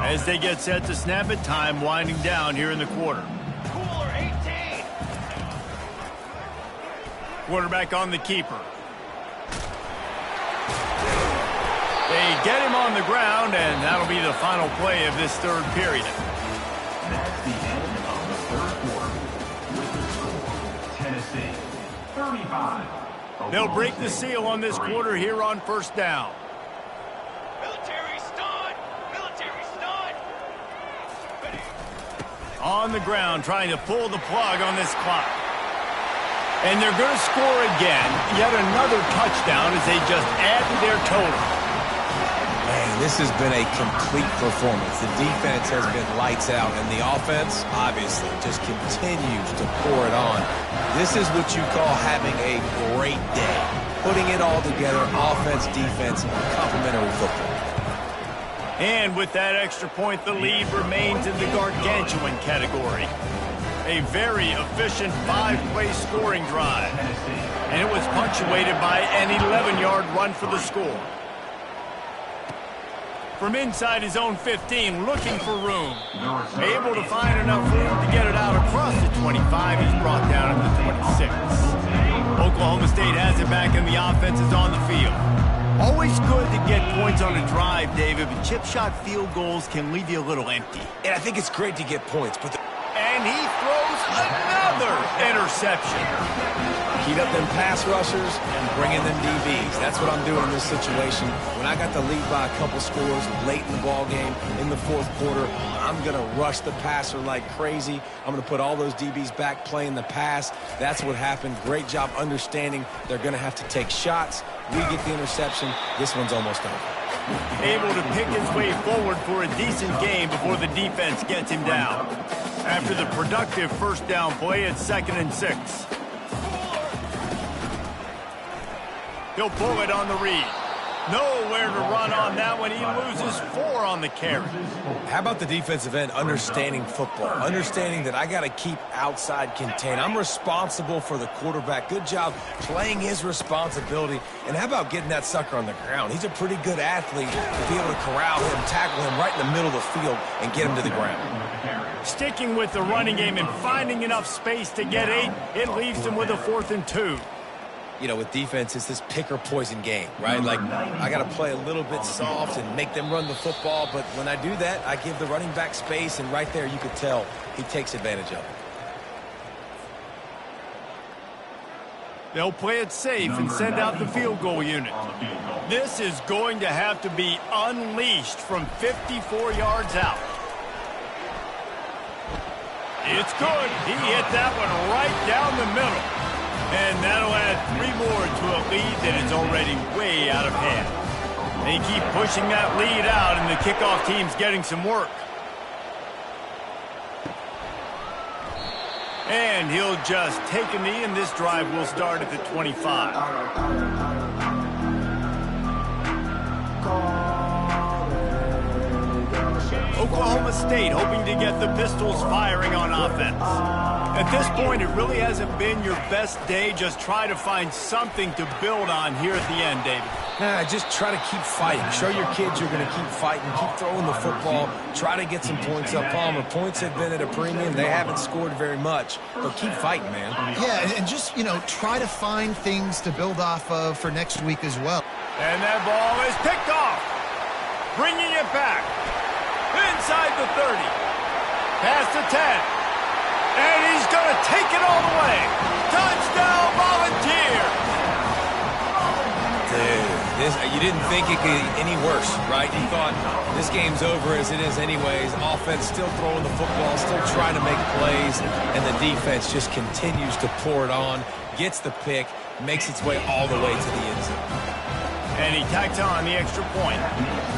As they get set to snap it, time winding down here in the quarter. Cooler 18. Quarterback on the keeper. They get him on the ground, and that'll be the final play of this 3rd period. That's the end of the 3rd quarter. With the score, Tennessee 35. They'll break the seal on this quarter here on 1st down. Military stun. Military stun. On the ground, trying to pull the plug on this clock. And they're going to score again. Yet another touchdown as they just add to their total. Man, this has been a complete performance. The defense has been lights out, and the offense, obviously, just continues to pour it on. This is what you call having a great day. Putting it all together, offense, defense, complementary football. And with that extra point, the lead remains in the gargantuan category. A very efficient 5-play scoring drive. And it was punctuated by an 11-yard run for the score. From inside his own 15, looking for room. Able to find enough room to get it out across the 25. He's brought down at the 26. Oklahoma State has it back, and the offense is on the field. Always good to get points on a drive, David, but chip shot field goals can leave you a little empty. And I think it's great to get points, but and he throws another interception. Heat up them pass rushers and bring in them DBs. That's what I'm doing in this situation. When I got the lead by a couple scores late in the ball game, in the fourth quarter, I'm going to rush the passer like crazy. I'm going to put all those DBs back playing the pass. That's what happened. Great job understanding they're going to have to take shots. We get the interception. This one's almost over. Able to pick his way forward for a decent game before the defense gets him down. After the productive first down play, it's 2nd and 6. He'll pull it on the read. Nowhere to run on that one. He loses 4 on the carry. How about the defensive end understanding football? Understanding that I got to keep outside contain. I'm responsible for the quarterback. Good job playing his responsibility. And how about getting that sucker on the ground? He's a pretty good athlete to be able to corral him, tackle him right in the middle of the field, and get him to the ground. Sticking with the running game and finding enough space to get 8, it leaves him with a 4th and 2. You know, with defense, it's this pick or poison game, right? Like, I got to play a little bit soft and make them run the football, but when I do that, I give the running back space, and right there you could tell he takes advantage of it. They'll play it safe and send out the field goal unit. This is going to have to be unleashed from 54 yards out. It's good. He hit that one right down the middle. And that'll add 3 more to a lead that is already way out of hand. They keep pushing that lead out, and the kickoff team's getting some work. And he'll just take a knee, and this drive will start at the 25. Oklahoma State hoping to get the Pistols firing on offense. At this point, it really hasn't been your best day. Just try to find something to build on here at the end, David. Just try to keep fighting. Show your kids you're going to keep fighting. Keep throwing the football. Try to get some points up. Palmer, points have been at a premium. They haven't scored very much, but keep fighting, man. Yeah, and just, try to find things to build off of for next week as well. And that ball is picked off. Bringing it back. Inside the 30. Past the 10. And he's going to take it all the way. Touchdown, Volunteers! Dude, you didn't think it could get any worse, right? You thought this game's over as it is anyways. Offense still throwing the football, still trying to make plays, and the defense just continues to pour it on, gets the pick, makes its way all the way to the end zone. And he tacks on the extra point.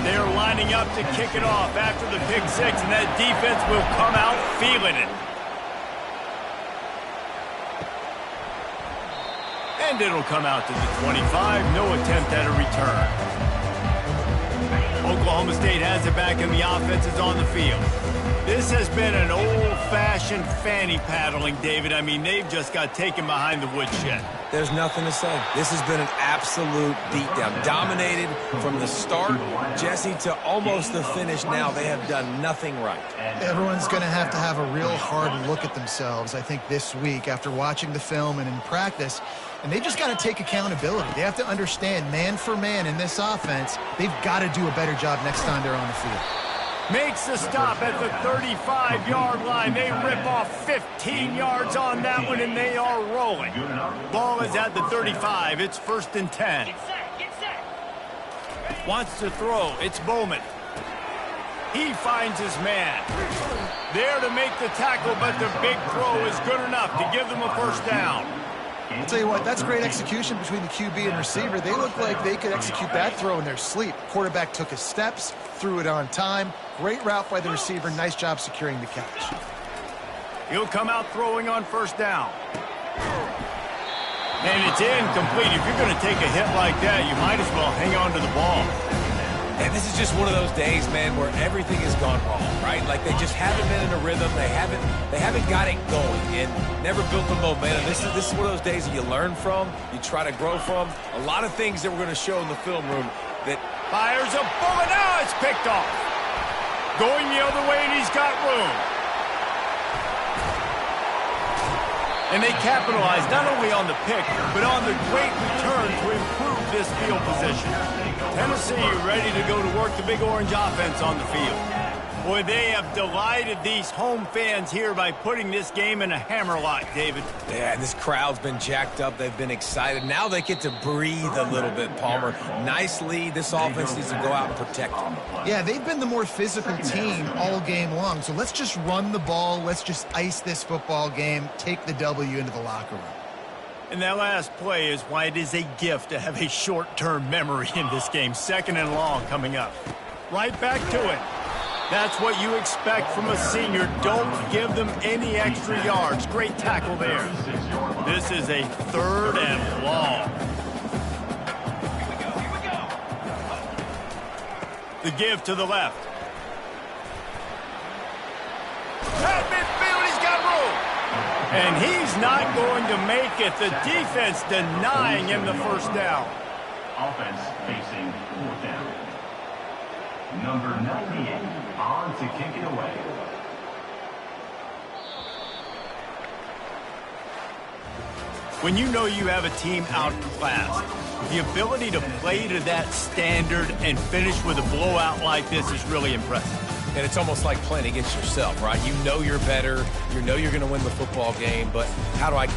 They're lining up to kick it off after the pick 6, and that defense will come out feeling it. And it'll come out to the 25. No attempt at a return. Oklahoma State has it back, and the offense is on the field. This has been an old-fashioned fanny paddling, David. I mean, they've just got taken behind the woodshed. There's nothing to say. This has been an absolute beatdown. Dominated from the start, Jesse, to almost the finish now. They have done nothing right. Everyone's going to have a real hard look at themselves, I think, this week after watching the film and in practice. And they've just got to take accountability. They have to understand, man for man in this offense, they've got to do a better job next time they're on the field. Makes the stop at the 35-yard line. They rip off 15 yards on that one, and they are rolling. Ball is at the 35. It's 1st and 10. Get set. Wants to throw. It's Bowman. He finds his man. There to make the tackle, but the big throw is good enough to give them a first down. I'll tell you what, that's great execution between the QB and receiver. They look like they could execute that throw in their sleep. Quarterback took his steps, threw it on time. Great route by the receiver. Nice job securing the catch. He'll come out throwing on first down. And it's incomplete. If you're going to take a hit like that, you might as well hang on to the ball. And this is just one of those days, man, where everything has gone wrong, right? Like they just haven't been in a rhythm. They haven't got it going and never built the momentum. This is one of those days that you learn from, you try to grow from. A lot of things that we're going to show in the film room that fires a bullet. Now it's picked off. Going the other way, and he's got room. And they capitalize not only on the pick, but on the great return to improve this field position. Tennessee ready to go to work the Big Orange offense on the field. Boy, they have delighted these home fans here by putting this game in a hammerlock, David. Yeah, this crowd's been jacked up. They've been excited. Now they get to breathe a little bit, Palmer. Nice lead. This offense needs to go out and protect them. Yeah, they've been the more physical team all game long. So let's just run the ball. Let's just ice this football game, take the W into the locker room. And that last play is why it is a gift to have a short-term memory in this game. Second and long coming up. Right back to it. That's what you expect from a senior. Don't give them any extra yards. Great tackle there. This is a third and long. The give to the left. At midfield, he's got room. And he's not going to make it. The defense denying him the first down. Offense facing fourth down. Number 98 on to kick it away. When you know you have a team outclassed, the ability to play to that standard and finish with a blowout like this is really impressive. And it's almost like playing against yourself, right? You know you're better. You know you're going to win the football game, but how do I